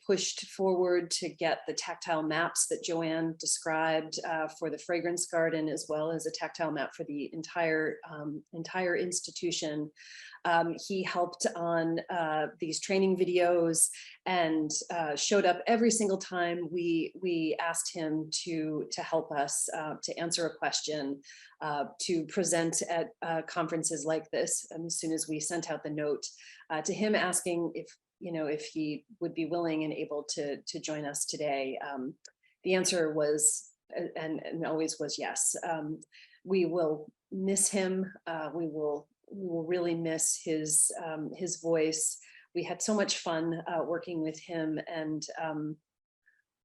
pushed forward to get the tactile maps that Joanne described for the fragrance garden, as well as a tactile map for the entire institution. He helped on these training videos and showed up every single time we asked him to help us to answer a question, to present at conferences like this. And as soon as we sent out the note to him asking if he would be willing and able to join us today, the answer was and always was yes. We will miss him. We will really miss his voice. We had so much fun working with him, and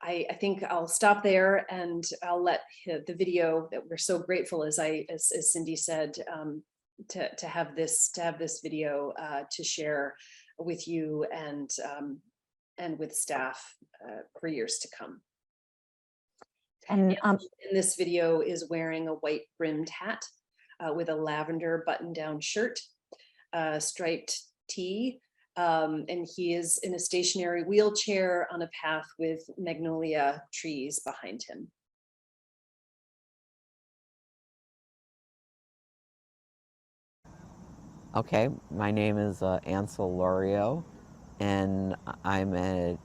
I think I'll stop there, and I'll let the video that we're so grateful, as Cindy said, to have this video to share. with you and with staff for years to come. And in this video is wearing a white brimmed hat with a lavender button-down shirt, striped tee, and he is in a stationary wheelchair on a path with magnolia trees behind him. Okay, my name is Ansel Laurio, and I'm an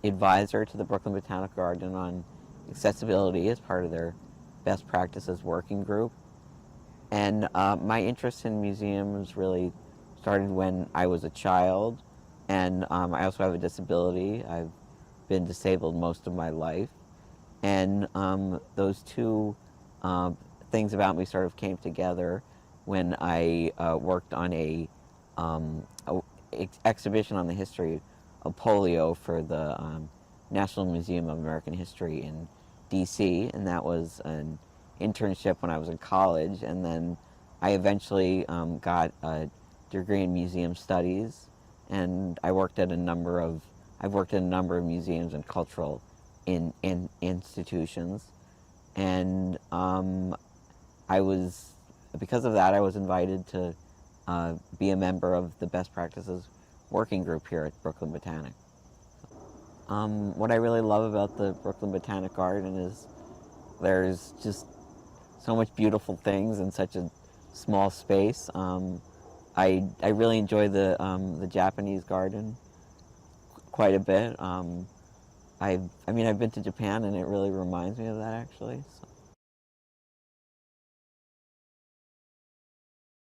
advisor to the Brooklyn Botanic Garden on accessibility as part of their best practices working group. And my interest in museums really started when I was a child, and I also have a disability. I've been disabled most of my life, and those two things about me sort of came together when I worked on a exhibition on the history of polio for the National Museum of American History in DC, and that was an internship when I was in college, and then I eventually got a degree in museum studies, and I've worked at a number of museums and cultural institutions, and because of that, I was invited to be a member of the best practices working group here at Brooklyn Botanic. What I really love about the Brooklyn Botanic Garden is there's just so much beautiful things in such a small space. I really enjoy the Japanese garden quite a bit. I've been to Japan, and it really reminds me of that, actually. So.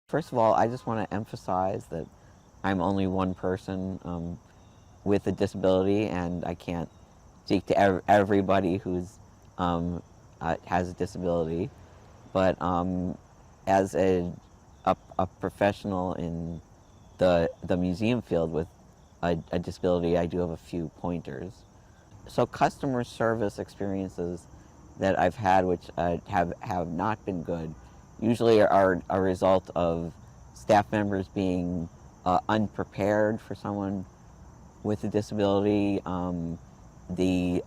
First of all, I just want to emphasize that I'm only one person with a disability, and I can't speak to everybody who's has a disability. But as a professional in the museum field with a disability, I do have a few pointers. So customer service experiences that I've had, which have not been good, usually are a result of staff members being unprepared for someone with a disability, the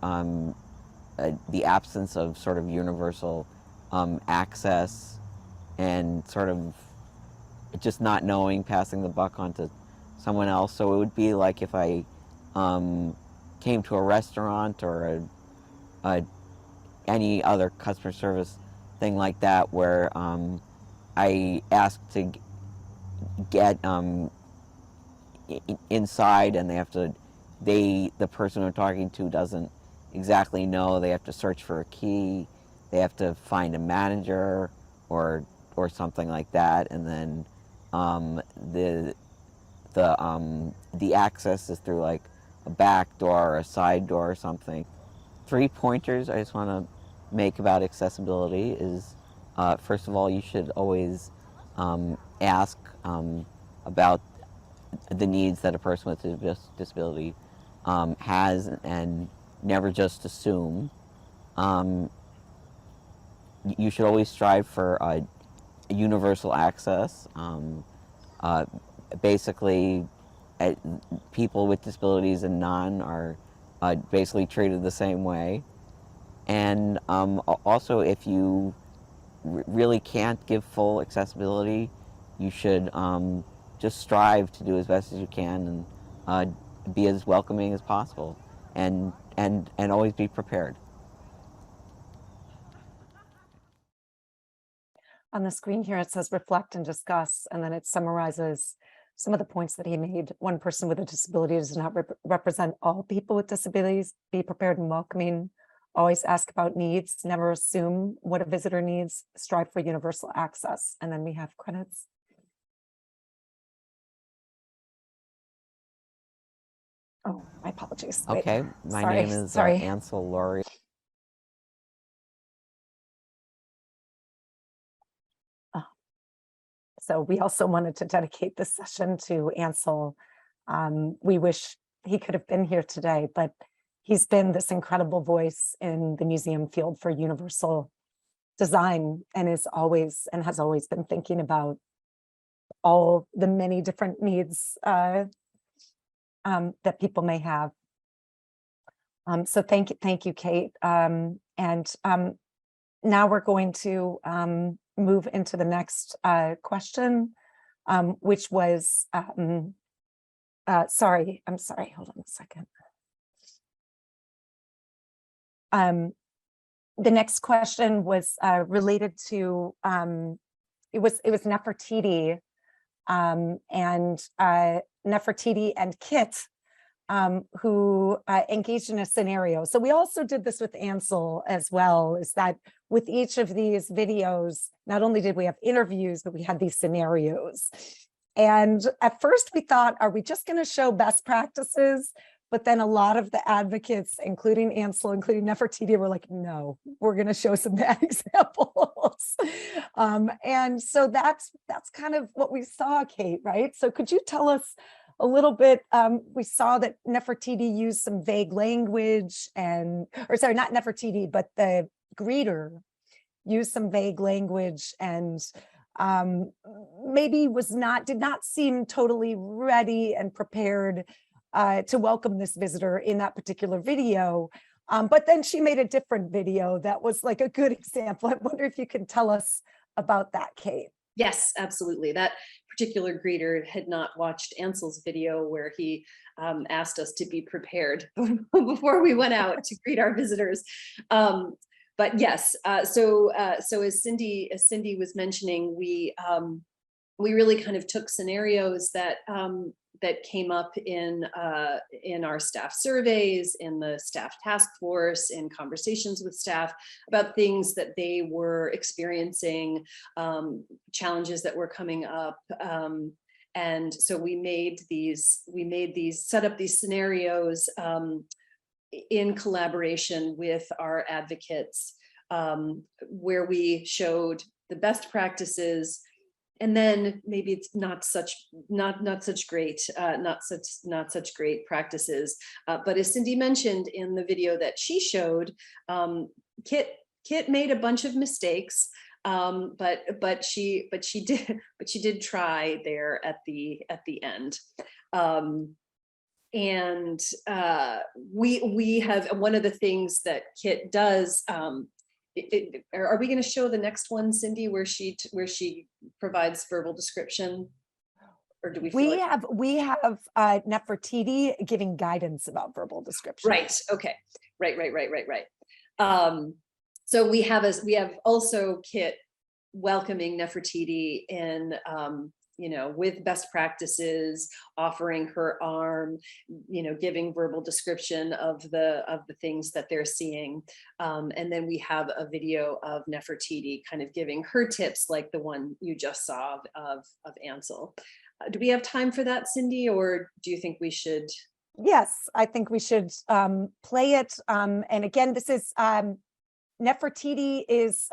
absence of sort of universal access, and sort of just not knowing, passing the buck on to someone else. So it would be like if I came to a restaurant or any other customer service thing like that, where I asked to get inside, and the person I'm talking to doesn't exactly know. They have to search for a key. They have to find a manager or something like that, and then the access is through like a back door or a side door or something. 3 pointers I just want to make about accessibility is, first of all, you should always ask about the needs that a person with a disability has, and never just assume. You should always strive for universal access. Basically, people with disabilities and none are basically treated the same way. And also, if you really can't give full accessibility, you should just strive to do as best as you can and be as welcoming as possible, and always be prepared. on the screen here, it says reflect and discuss, and then it summarizes some of the points that he made. One person with a disability does not represent all people with disabilities. Be prepared and welcoming. Always ask about needs. Never assume what a visitor needs. Strive for universal access. And then we have credits. Oh, my apologies. Wait. Okay, my Sorry, name is sorry. Ansel Laurio. So we also wanted to dedicate this session to Ansel. We wish he could have been here today, but he's been this incredible voice in the museum field for universal design, and has always been thinking about all the many different needs that people may have. So thank you, Kate. And now we're going to move into the next question, which was, sorry, hold on a second. The next question was related to, it was Nefertiti, and Nefertiti and Kit, who engaged in a scenario. So we also did this with Ansel as well, is that with each of these videos, not only did we have interviews, but we had these scenarios. And at first we thought, are we just going to show best practices? But then a lot of the advocates, including Ansel, including Nefertiti, were like, no, we're going to show some bad examples. And so that's kind of what we saw, Kate, right? So could you tell us a little bit? We saw that Nefertiti used some vague language or sorry, not Nefertiti, but the greeter used some vague language and maybe did not seem totally ready and prepared to welcome this visitor in that particular video. But then she made a different video that was like a good example. I wonder if you can tell us about that, Kate. Yes, absolutely. That particular greeter had not watched Ansel's video where he asked us to be prepared before we went out to greet our visitors. But yes, so as Cindy was mentioning, we really kind of took scenarios that came up in our staff surveys, in the staff task force, in conversations with staff about things that they were experiencing, challenges that were coming up. And so we set up these scenarios in collaboration with our advocates, where we showed the best practices. And then maybe it's not such great practices. But as Cindy mentioned in the video that she showed, Kit made a bunch of mistakes, but she did try there at the end. And we have one of the things that Kit does. Are we going to show the next one, Cindy, where she provides verbal description, or do we? We have Nefertiti giving guidance about verbal description. Right. Okay. Right. So we have also Kit welcoming Nefertiti in, with best practices, offering her arm, giving verbal description of the things that they're seeing. And then we have a video of Nefertiti kind of giving her tips, like the one you just saw of Ansel. Do we have time for that, Cindy, or do you think we should? Yes, I think we should play it. And again, this is Nefertiti is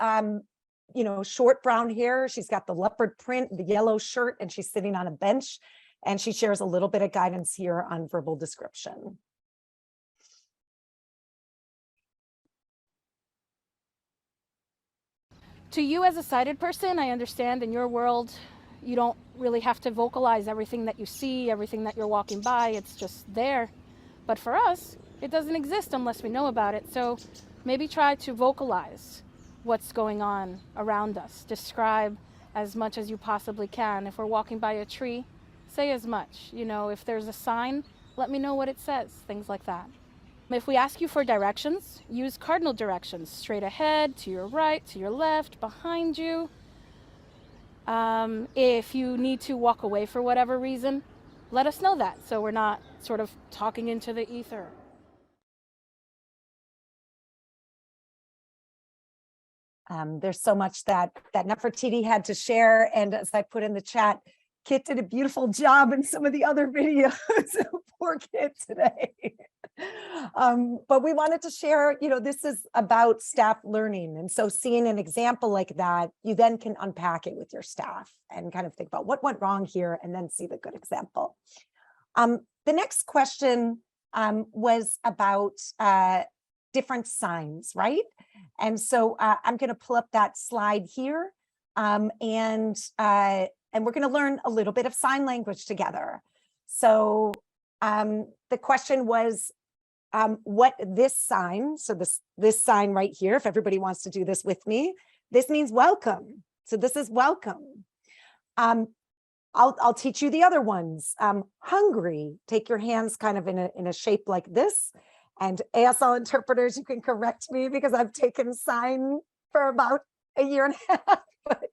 short brown hair. She's got the leopard print, the yellow shirt, and she's sitting on a bench. And she shares a little bit of guidance here on verbal description. To you as a sighted person, I understand in your world, you don't really have to vocalize everything that you see, everything that you're walking by. It's just there. But for us, it doesn't exist unless we know about it. So maybe try to vocalize what's going on around us. Describe as much as you possibly can. If we're walking by a tree, say as much. If there's a sign, let me know what it says, things like that. If we ask you for directions, use cardinal directions, straight ahead, to your right, to your left, behind you. If you need to walk away for whatever reason, let us know that, so we're not sort of talking into the ether. There's so much that Nefertiti had to share. And as I put in the chat, Kit did a beautiful job in some of the other videos. Poor Kit today. But we wanted to share, this is about staff learning. And so seeing an example like that, you then can unpack it with your staff and kind of think about what went wrong here and then see the good example. The next question was about different signs, right? And so I'm going to pull up that slide here, and we're going to learn a little bit of sign language together. So The question was what this sign, so this sign right here, if everybody wants to do this with me, this means welcome. So this is welcome. I'll teach you the other ones. Hungry, take your hands kind of in a shape like this. And ASL interpreters, you can correct me because I've taken sign for about a year and a half, but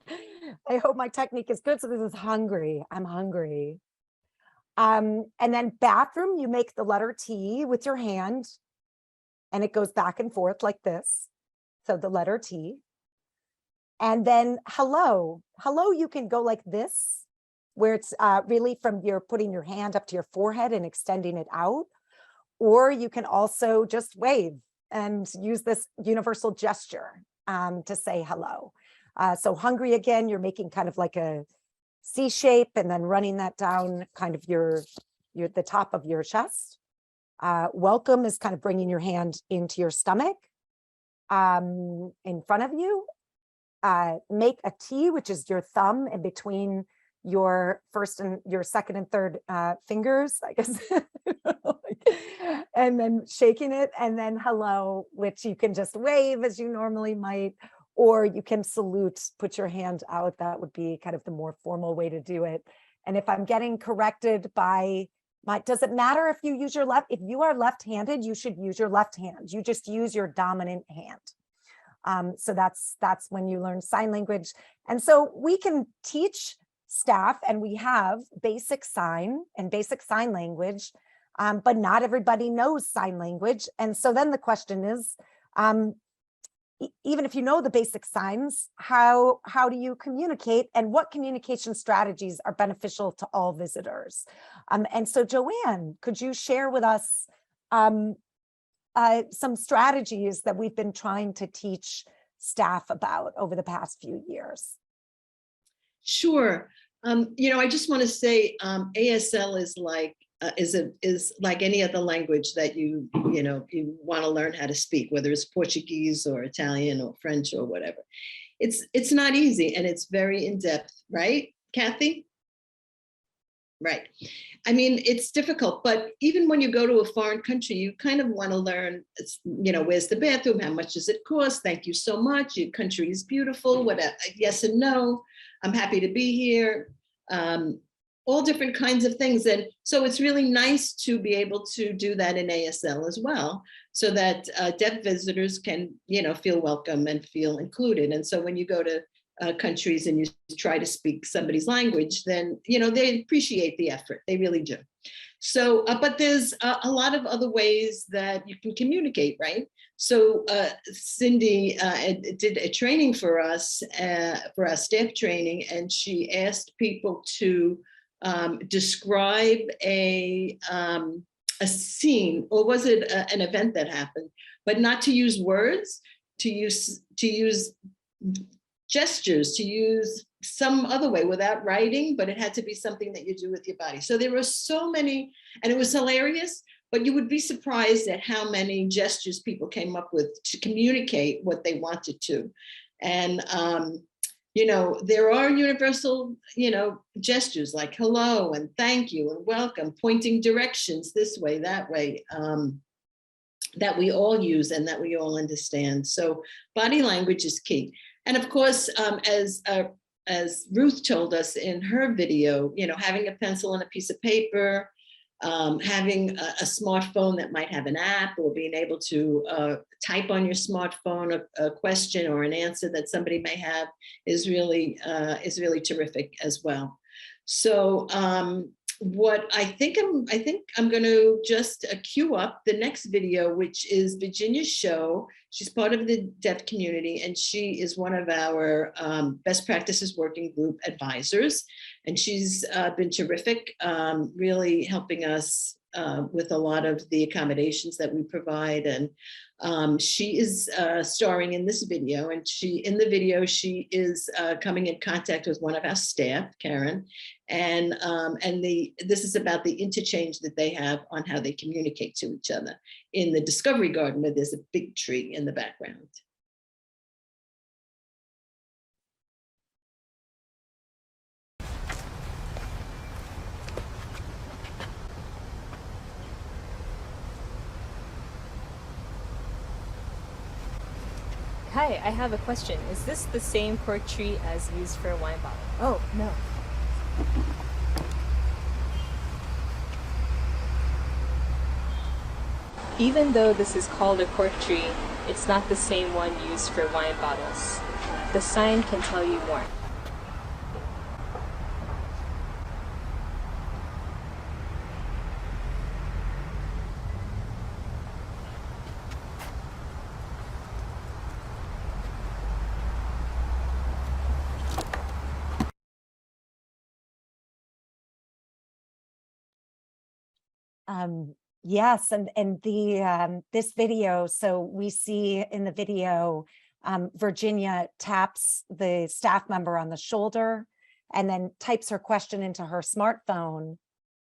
I hope my technique is good. So this is hungry, I'm hungry. And then bathroom, you make the letter T with your hand and it goes back and forth like this. So the letter T. And then hello, you can go like this, where it's really from your putting your hand up to your forehead and extending it out. Or you can also just wave and use this universal gesture to say hello. So hungry again, you're making kind of like a C shape and then running that down kind of the top of your chest. Welcome is kind of bringing your hand into your stomach in front of you. Make a T, which is your thumb in between your first and your second and third fingers, I guess. And then shaking it, and then hello, which you can just wave as you normally might, or you can salute, put your hand out. That would be kind of the more formal way to do it. And if I'm getting corrected by does it matter if you use your left? If you are left-handed, you should use your left hand. You just use your dominant hand. So that's when you learn sign language. And so we can teach staff, and we have basic sign and basic sign language, but not everybody knows sign language. And so then the question is, even if you know the basic signs, how do you communicate, and what communication strategies are beneficial to all visitors? And so Joanne, could you share with us some strategies that we've been trying to teach staff about over the past few years? Sure. I just want to say ASL is like is like any other language that you want to learn how to speak, whether it's Portuguese or Italian or French or whatever. It's not easy, and it's very in depth, right, Kathy? Right. I mean, it's difficult, but even when you go to a foreign country, you kind of want to learn, where's the bathroom? How much does it cost? Thank you so much. Your country is beautiful. What? Yes and no. I'm happy to be here. All different kinds of things. And so it's really nice to be able to do that in ASL as well, so that deaf visitors can, feel welcome and feel included. And so when you go to countries and you try to speak somebody's language, then, they appreciate the effort. They really do. So, but there's a lot of other ways that you can communicate, right? So Cindy did a training for us, for our staff training, and she asked people to describe a scene, or was it an event that happened, but not to use words, to use gestures, to use some other way without writing, but it had to be something that you do with your body. So there were so many, and it was hilarious, but you would be surprised at how many gestures people came up with to communicate what they wanted to. And, there are universal, gestures like hello and thank you and welcome, pointing directions this way, that way, that we all use and that we all understand. So body language is key. And of course, as Ruth told us in her video, having a pencil and a piece of paper, having a smartphone that might have an app, or being able to type on your smartphone a question or an answer that somebody may have is really terrific as well. So what I think I'm going to just queue up the next video, which is Virginia's show. She's part of the deaf community, and she is one of our best practices working group advisors. And she's been terrific, really helping us with a lot of the accommodations that we provide. And she is starring in this video, and in the video, she is coming in contact with one of our staff, Karen. And this is about the interchange that they have on how they communicate to each other in the Discovery Garden, where there's a big tree in the background. Hi, I have a question. Is this the same cork tree as used for a wine bottle? Oh, no. Even though this is called a cork tree, it's not the same one used for wine bottles. The sign can tell you more. Yes, and the this video, so we see in the video, Virginia taps the staff member on the shoulder and then types her question into her smartphone.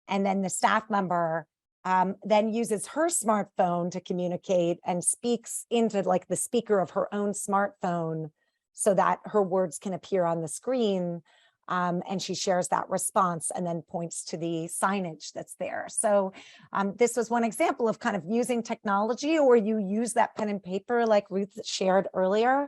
And then the staff member then uses her smartphone to communicate and speaks into like the speaker of her own smartphone so that her words can appear on the screen. And she shares that response and then points to the signage that's there. So this was one example of kind of using technology, or you use that pen and paper like Ruth shared earlier.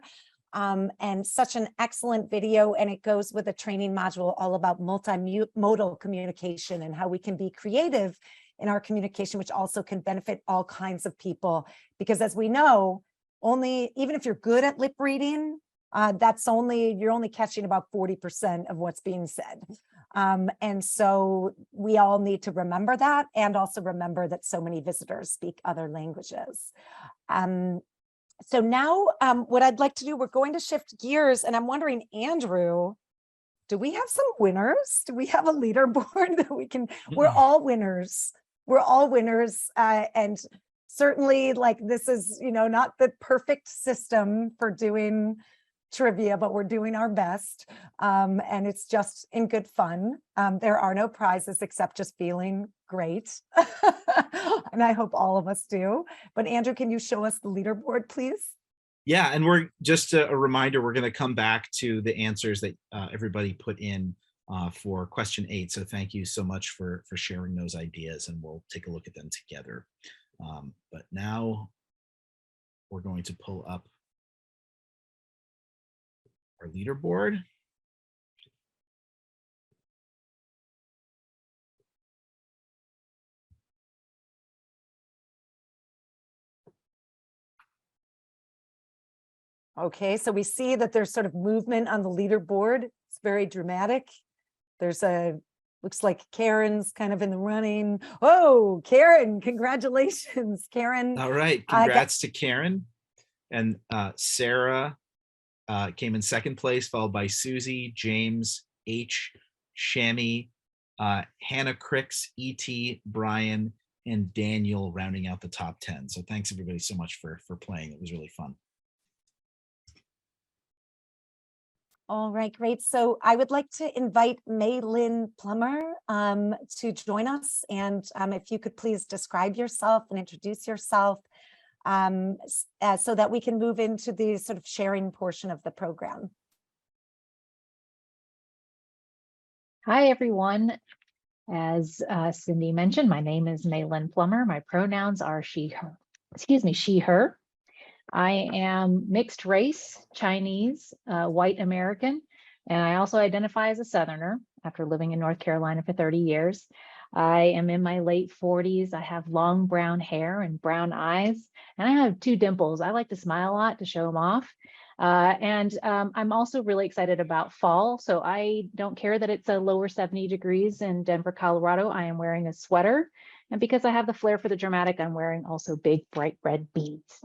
And such an excellent video, and it goes with a training module all about multimodal communication and how we can be creative in our communication, which also can benefit all kinds of people. Because as we know, even if you're good at lip reading, you're only catching about 40% of what's being said. And so we all need to remember that, and also remember that so many visitors speak other languages. So now what I'd like to do, we're going to shift gears, and I'm wondering, Andrew, do we have some winners? Do we have a leaderboard that we can, we're all winners. We're all winners. And certainly like this is, not the perfect system for doing trivia, but we're doing our best. And it's just in good fun. There are no prizes except just feeling great. And I hope all of us do. But Andrew, can you show us the leaderboard, please? Yeah, and we're just a reminder, we're going to come back to the answers that everybody put in for question 8. So thank you so much for sharing those ideas, and we'll take a look at them together. But now we're going to pull up our leaderboard. Okay, so we see that there's sort of movement on the leaderboard. It's very dramatic. Looks like Karen's kind of in the running. Oh, Karen, congratulations, Karen. All right, congrats to Karen. And Sarah came in second place, followed by Susie, James, H, Shami, Hannah Cricks, E.T., Brian, and Daniel rounding out the top 10. So thanks everybody so much for playing. It was really fun. All right, great. So I would like to invite May-Lynn Plummer to join us. And if you could please describe yourself and introduce yourself so that we can move into the sort of sharing portion of the program. Hi, everyone. As Cindy mentioned, my name is May-Lynn Plummer. My pronouns are she, her. I am mixed race, Chinese, white American, and I also identify as a Southerner after living in North Carolina for 30 years. I am in my late 40s. I have long brown hair and brown eyes, and I have 2 dimples. I like to smile a lot to show them off. I'm also really excited about fall. So I don't care that it's a lower 70 degrees in Denver, Colorado. I am wearing a sweater. And because I have the flair for the dramatic, I'm wearing also big, bright red beads.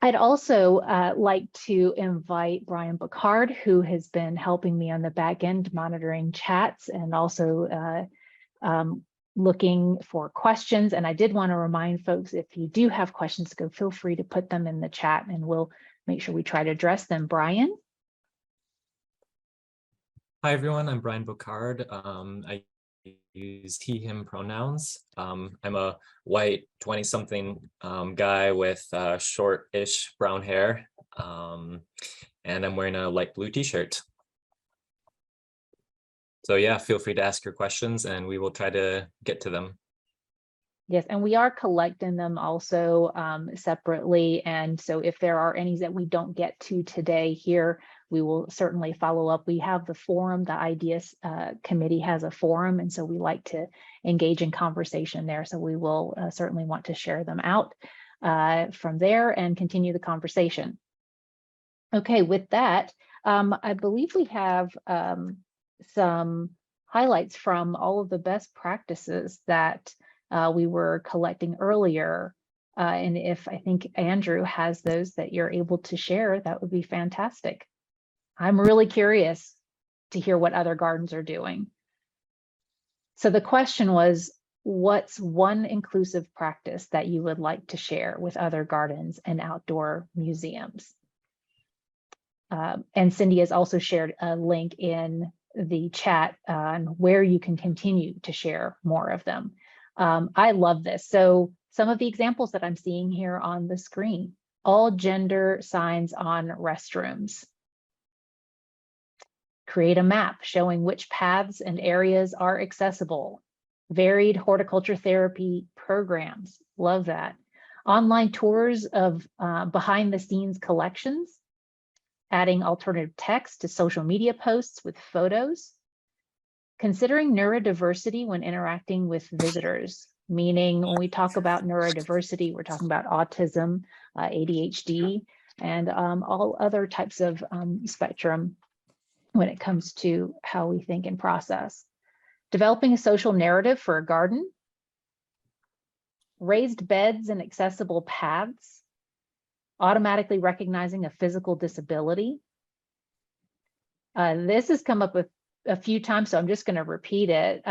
I'd also like to invite Brian Bacard, who has been helping me on the back end monitoring chats and also looking for questions. And I did want to remind folks, if you do have questions, feel free to put them in the chat and we'll make sure we try to address them. Brian? Hi, everyone. I'm Brian Bacard. I use he, him pronouns. I'm a white 20-something guy with short-ish brown hair, and I'm wearing a light blue t-shirt. So yeah, feel free to ask your questions and we will try to get to them. Yes, and we are collecting them also separately. And so if there are any that we don't get to today here, we will certainly follow up. We have the forum, the Ideas Committee has a forum, and so we like to engage in conversation there. So we will certainly want to share them out from there and continue the conversation. Okay, with that, I believe we have some highlights from all of the best practices that we were collecting earlier. And if I think Andrew has those that you're able to share, that would be fantastic. I'm really curious to hear what other gardens are doing. So the question was, what's one inclusive practice that you would like to share with other gardens and outdoor museums? And Cindy has also shared a link in the chat on where you can continue to share more of them. I love this. So some of the examples that I'm seeing here on the screen, all gender signs on restrooms. Create a map showing which paths and areas are accessible. Varied horticulture therapy programs. Love that. Online tours of behind the scenes collections. Adding alternative text to social media posts with photos. Considering neurodiversity when interacting with visitors, meaning when we talk about neurodiversity, we're talking about autism, ADHD, and all other types of spectrum when it comes to how we think and process. Developing a social narrative for a garden. Raised beds and accessible paths. Automatically recognizing a physical disability. This has come up a few times, so I'm just going to repeat it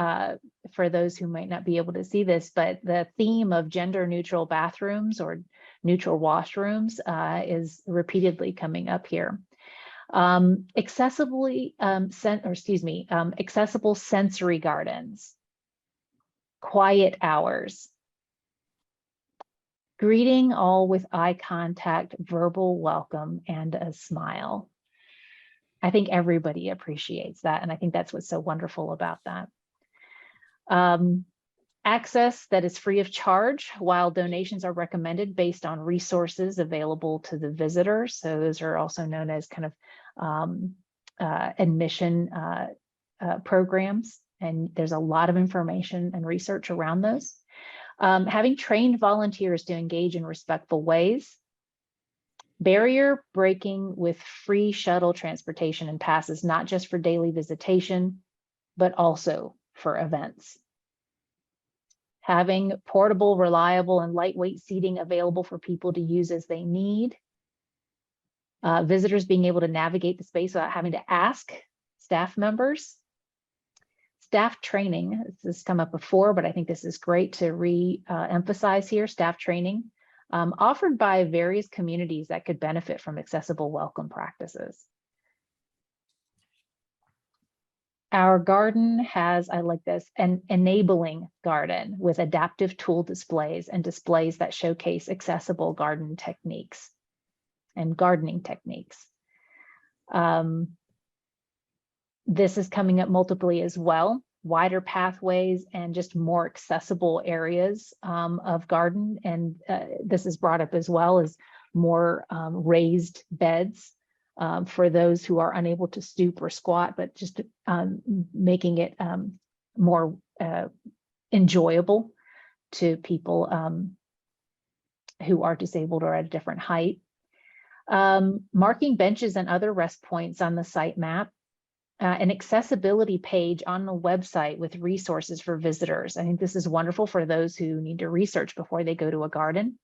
for those who might not be able to see this, but the theme of gender neutral bathrooms or neutral washrooms is repeatedly coming up here. Accessible sensory gardens, quiet hours, greeting all with eye contact, verbal welcome, and a smile. I think everybody appreciates that, and I think that's what's so wonderful about that. Access that is free of charge, while donations are recommended based on resources available to the visitors. So those are also known as kind of admission programs, and there's a lot of information and research around those. Having trained volunteers to engage in respectful ways. Barrier breaking with free shuttle transportation and passes, not just for daily visitation, but also for events. Having portable, reliable, and lightweight seating available for people to use as they need. Visitors being able to navigate the space without having to ask staff members. Staff training, this has come up before, but I think this is great to re-emphasize here, staff training. Offered by various communities that could benefit from accessible welcome practices. Our garden has, I like this, an enabling garden with adaptive tool displays and displays that showcase accessible garden techniques and gardening techniques. This is coming up multiply as well. Wider pathways and just more accessible areas of garden. And this is brought up as well as more raised beds for those who are unable to stoop or squat, but just making it more enjoyable to people who are disabled or at a different height. Marking benches and other rest points on the site map. An accessibility page on the website with resources for visitors. I think this is wonderful for those who need to research before they go to a garden.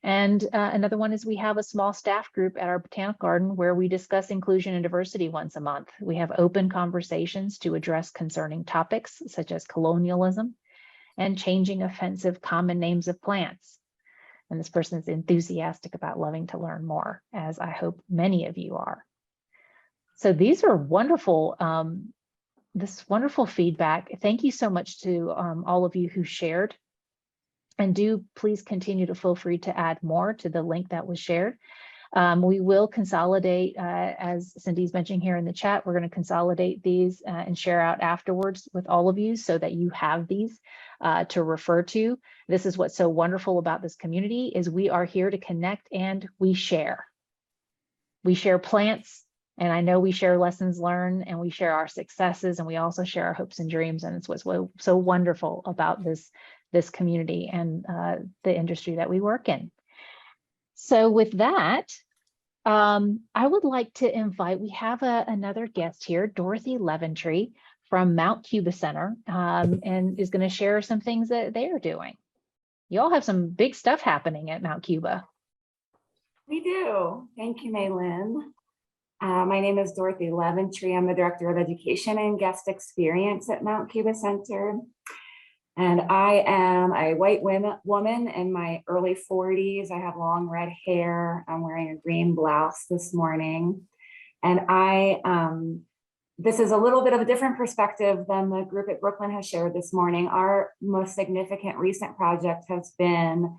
And another one is we have a small staff group at our botanic garden where we discuss inclusion and diversity once a month. We have open conversations to address concerning topics such as colonialism and changing offensive common names of plants. And this person is enthusiastic about loving to learn more, as I hope many of you are. So these are wonderful, this wonderful feedback. Thank you so much to all of you who shared. And do please continue to feel free to add more to the link that was shared. We will consolidate, as Cindy's mentioning here in the chat, we're going to consolidate these and share out afterwards with all of you so that you have these to refer to. This is what's so wonderful about this community is we are here to connect and we share. We share plants, and I know we share lessons learned, and we share our successes, and we also share our hopes and dreams. And it's what's so wonderful about this community and the industry that we work in. So with that, I would like to invite, we have another guest here, Dorothy Leventree from Mount Cuba Center, and is going to share some things that they are doing. You all have some big stuff happening at Mount Cuba. We do. Thank you, Maylin. My name is Dorothy Leventree. I'm the Director of Education and Guest Experience at Mount Cuba Center. And I am a white woman in my early 40s. I have long red hair. I'm wearing a green blouse this morning. And this is a little bit of a different perspective than the group at Brooklyn has shared this morning. Our most significant recent project has been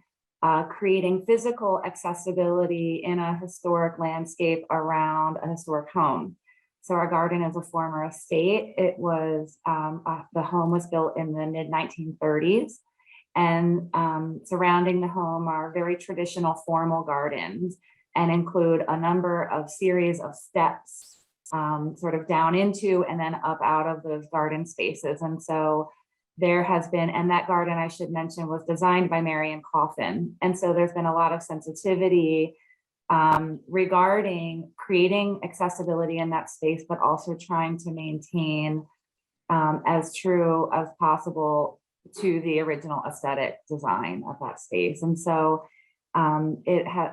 creating physical accessibility in a historic landscape around a historic home. So our garden is a former estate. It was, the home was built in the mid-1930s, and surrounding the home are very traditional formal gardens and include a number of series of steps sort of down into and then up out of those garden spaces. And so there has been, and that garden I should mention was designed by Marion Coffin. And so there's been a lot of sensitivity regarding creating accessibility in that space, but also trying to maintain as true as possible to the original aesthetic design of that space. And so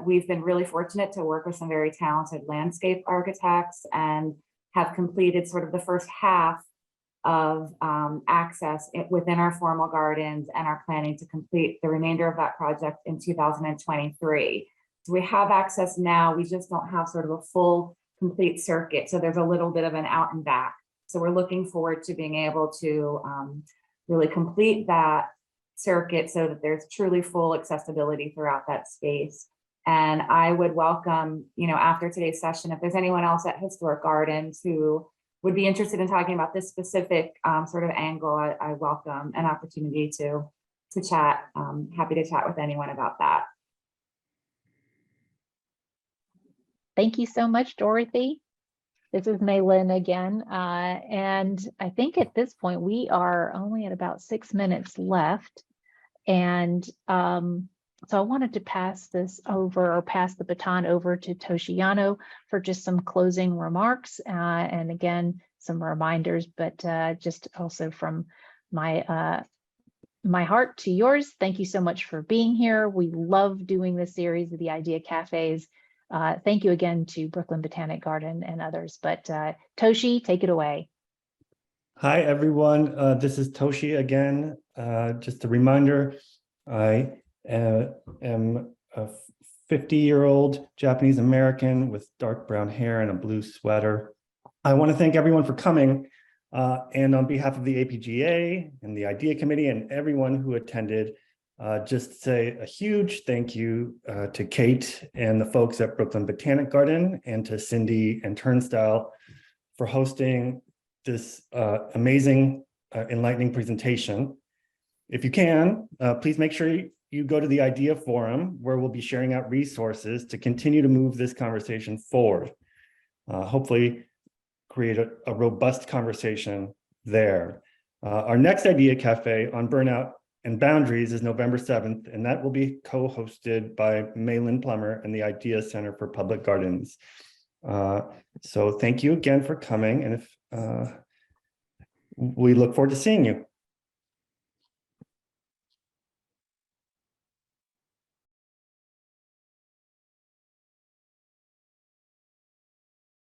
we've been really fortunate to work with some very talented landscape architects and have completed sort of the first half of access within our formal gardens, and are planning to complete the remainder of that project in 2023. So we have access now, we just don't have sort of a full complete circuit. So there's a little bit of an out and back. So we're looking forward to being able to really complete that circuit so that there's truly full accessibility throughout that space. And I would welcome, after today's session, if there's anyone else at Historic Gardens who would be interested in talking about this specific sort of angle, I welcome an opportunity to chat. Happy to chat with anyone about that. Thank you so much, Dorothy. This is Maylin again. And I think at this point, we are only at about 6 minutes left. And so I wanted to pass the baton over to Toshiano for just some closing remarks. And again, some reminders, but just also from my heart to yours. Thank you so much for being here. We love doing this series of the Idea Cafes. Thank you again to Brooklyn Botanic Garden and others, but Toshi, take it away. Hi, everyone. This is Toshi again. Just a reminder, I am a 50-year-old Japanese American with dark brown hair and a blue sweater. I want to thank everyone for coming. And on behalf of the APGA and the IDEA Committee and everyone who attended, just say a huge thank you to Kate and the folks at Brooklyn Botanic Garden, and to Cindy and Turnstile for hosting this amazing, enlightening presentation. If you can, please make sure you go to the IDEA Forum, where we'll be sharing out resources to continue to move this conversation forward. Hopefully create a robust conversation there. Our next Idea Cafe on burnout and boundaries is November 7th, and that will be co-hosted by Maylin Plummer and the IDEA Center for Public Gardens. So thank you again for coming, and we look forward to seeing you.